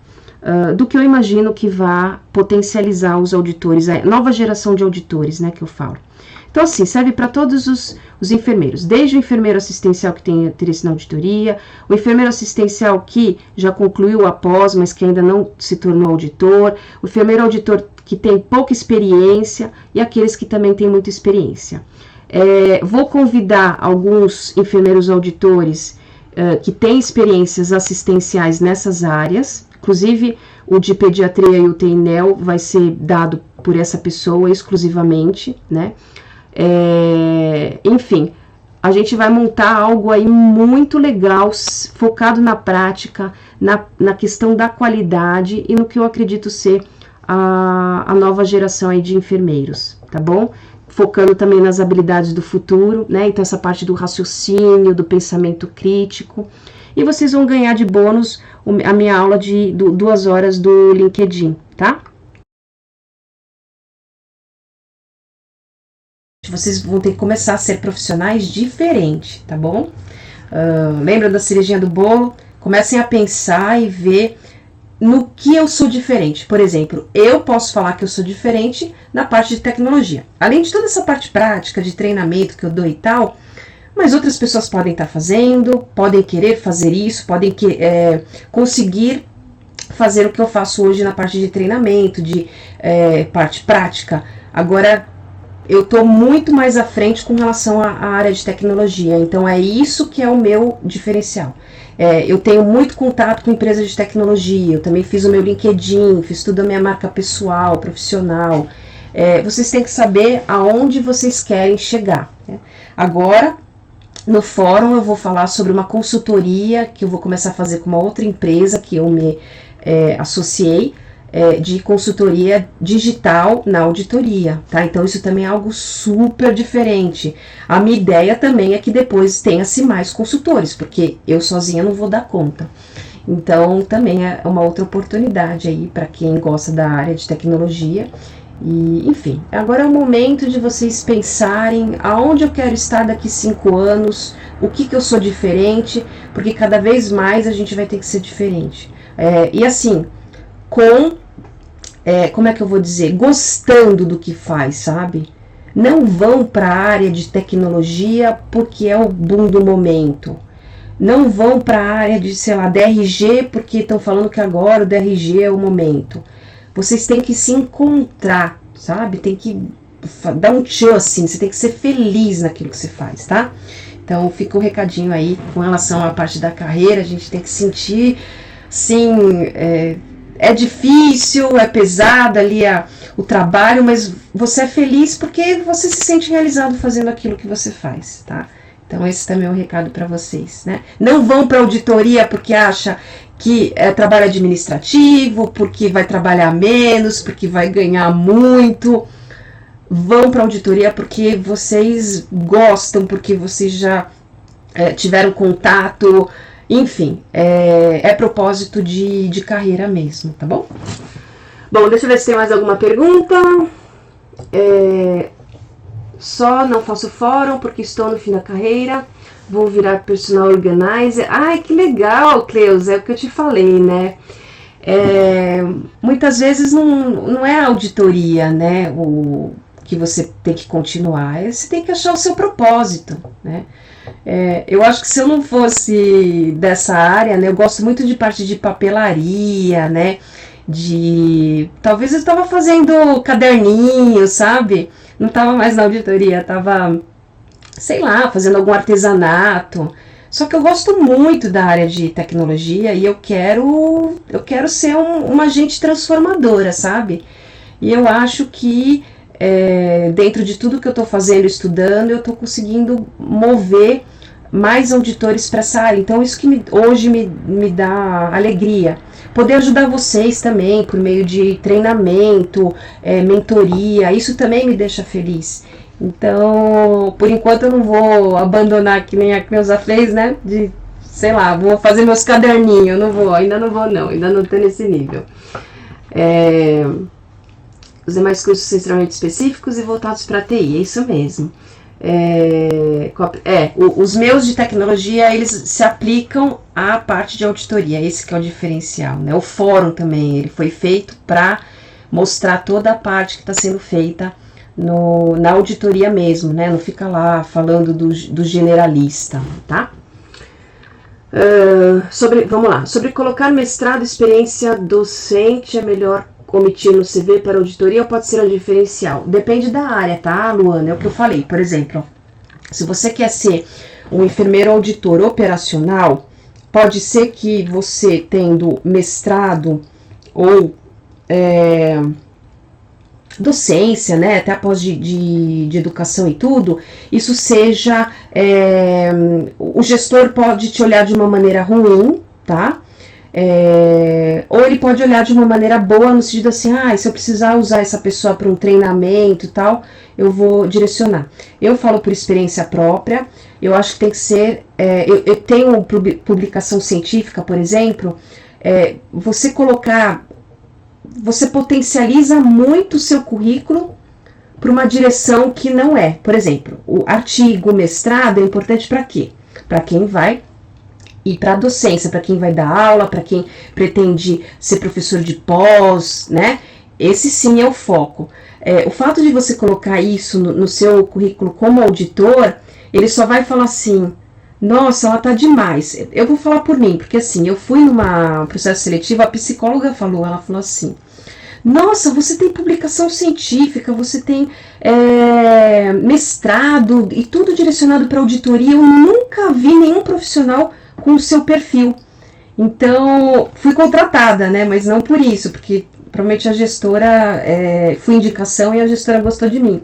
do que eu imagino que vá potencializar os auditores, a nova geração de auditores, né, que eu falo. Então, assim, serve para todos os enfermeiros, desde o enfermeiro assistencial que tem interesse na auditoria, o enfermeiro assistencial que já concluiu a pós, mas que ainda não se tornou auditor, o enfermeiro auditor que tem pouca experiência e aqueles que também têm muita experiência. Vou convidar alguns enfermeiros auditores que têm experiências assistenciais nessas áreas, inclusive o de pediatria e o UTI neo vai ser dado por essa pessoa exclusivamente, né? Enfim, a gente vai montar algo aí muito legal, focado na prática, na questão da qualidade e no que eu acredito ser a nova geração aí de enfermeiros, tá bom? Focando também nas habilidades do futuro, né? Então, essa parte do raciocínio, do pensamento crítico. E vocês vão ganhar de bônus a minha aula de 2 horas do LinkedIn, tá? Vocês vão ter que começar a ser profissionais diferentes, tá bom? Lembra da cerejinha do bolo? Comecem a pensar e ver no que eu sou diferente. Por exemplo, eu posso falar que eu sou diferente na parte de tecnologia. Além de toda essa parte prática, de treinamento que eu dou e tal, mas outras pessoas podem estar fazendo, podem querer fazer isso, podem conseguir fazer o que eu faço hoje na parte de treinamento, de parte prática. Agora, eu estou muito mais à frente com relação à área de tecnologia, então é isso que é o meu diferencial. Eu tenho muito contato com empresas de tecnologia, eu também fiz o meu LinkedIn, fiz tudo a minha marca pessoal, profissional. Vocês têm que saber aonde vocês querem chegar, né? Agora, no fórum eu vou falar sobre uma consultoria que eu vou começar a fazer com uma outra empresa que eu me associei, de consultoria digital na auditoria, tá? Então isso também é algo super diferente. A minha ideia também é que depois tenha-se mais consultores, porque eu sozinha não vou dar conta. Então também é uma outra oportunidade aí para quem gosta da área de tecnologia. E, enfim, agora é o momento de vocês pensarem aonde eu quero estar daqui 5 anos, o que eu sou diferente, porque cada vez mais a gente vai ter que ser diferente. E assim, como é que eu vou dizer, gostando do que faz, sabe? Não vão para a área de tecnologia porque é o boom do momento. Não vão para a área de, sei lá, DRG porque estão falando que agora o DRG é o momento. Vocês têm que se encontrar, sabe? Tem que dar um tchan, assim, você tem que ser feliz naquilo que você faz, tá? Então fica um recadinho aí com relação à parte da carreira, a gente tem que sentir, sim, é difícil, é pesado ali o trabalho, mas você é feliz porque você se sente realizado fazendo aquilo que você faz, tá? Então esse também é o recado para vocês, né? Não vão para auditoria porque acha que é trabalho administrativo, porque vai trabalhar menos, porque vai ganhar muito. Vão para auditoria porque vocês gostam, porque vocês já tiveram contato, enfim, é propósito de carreira mesmo, tá bom? Bom, deixa eu ver se tem mais alguma pergunta. Só não faço fórum porque estou no fim da carreira. Vou virar personal organizer. Ai, que legal, Cleus, é o que eu te falei, né? Muitas vezes não é a auditoria, né? O que você tem que continuar. Você tem que achar o seu propósito, né? Eu acho que se eu não fosse dessa área, né? Eu gosto muito de parte de papelaria, né? Talvez eu estava fazendo caderninho, sabe? Não estava mais na auditoria, estava, sei lá, fazendo algum artesanato. Só que eu gosto muito da área de tecnologia e eu quero ser uma agente transformadora, sabe? E eu acho que dentro de tudo que eu estou fazendo, estudando, eu estou conseguindo mover mais auditores para essa área. Então isso que hoje me dá alegria. Poder ajudar vocês também por meio de treinamento, mentoria, isso também me deixa feliz. Então, por enquanto eu não vou abandonar que nem a Cleusa fez, né? Sei lá, vou fazer meus caderninhos, ainda não tô nesse nível. Os demais cursos são extremamente específicos e voltados para TI, é isso mesmo. Os meus de tecnologia, eles se aplicam à parte de auditoria, esse que é o diferencial, né? O fórum também, ele foi feito para mostrar toda a parte que está sendo feita na auditoria mesmo, né? Não fica lá falando do generalista, tá? Vamos lá, sobre colocar mestrado, experiência docente, é melhor omitir no CV para auditoria ou pode ser um diferencial? Depende da área, tá, Luana? É o que eu falei. Por exemplo, se você quer ser um enfermeiro auditor operacional, pode ser que você tendo mestrado ou docência, né, até após de educação e tudo, isso seja, o gestor pode te olhar de uma maneira ruim, tá? Ou ele pode olhar de uma maneira boa, no sentido assim, se eu precisar usar essa pessoa para um treinamento e tal, eu vou direcionar. Eu falo por experiência própria, eu acho que tem que ser, eu tenho publicação científica, por exemplo, você potencializa muito o seu currículo para uma direção que não é. Por exemplo, o artigo, o mestrado é importante para quê? Para quem vai e para a docência, para quem vai dar aula, para quem pretende ser professor de pós, né? Esse sim é o foco. O fato de você colocar isso no seu currículo como auditor, ele só vai falar assim, nossa, ela tá demais. Eu vou falar por mim, porque assim, eu fui num processo seletivo, a psicóloga falou, ela falou assim, nossa, você tem publicação científica, você tem mestrado e tudo direcionado para auditoria, eu nunca vi nenhum profissional com o seu perfil. Então, fui contratada, né, mas não por isso, porque provavelmente a gestora, fui indicação e a gestora gostou de mim.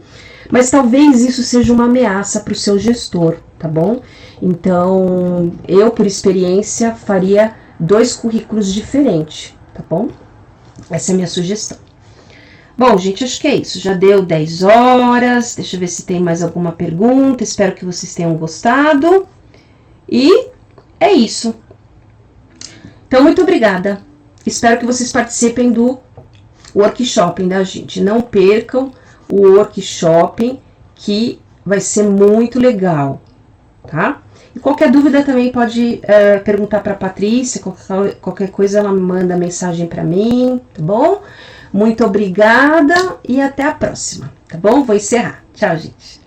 Mas talvez isso seja uma ameaça para o seu gestor, tá bom? Então, eu, por experiência, faria 2 currículos diferentes, tá bom? Essa é a minha sugestão. Bom, gente, acho que é isso. Já deu 10 horas. Deixa eu ver se tem mais alguma pergunta. Espero que vocês tenham gostado. E é isso. Então, muito obrigada. Espero que vocês participem do workshop da gente. Não percam o workshop, que vai ser muito legal, tá? E qualquer dúvida também pode perguntar para a Patrícia, qualquer coisa ela manda mensagem para mim, tá bom? Muito obrigada e até a próxima, tá bom? Vou encerrar. Tchau, gente.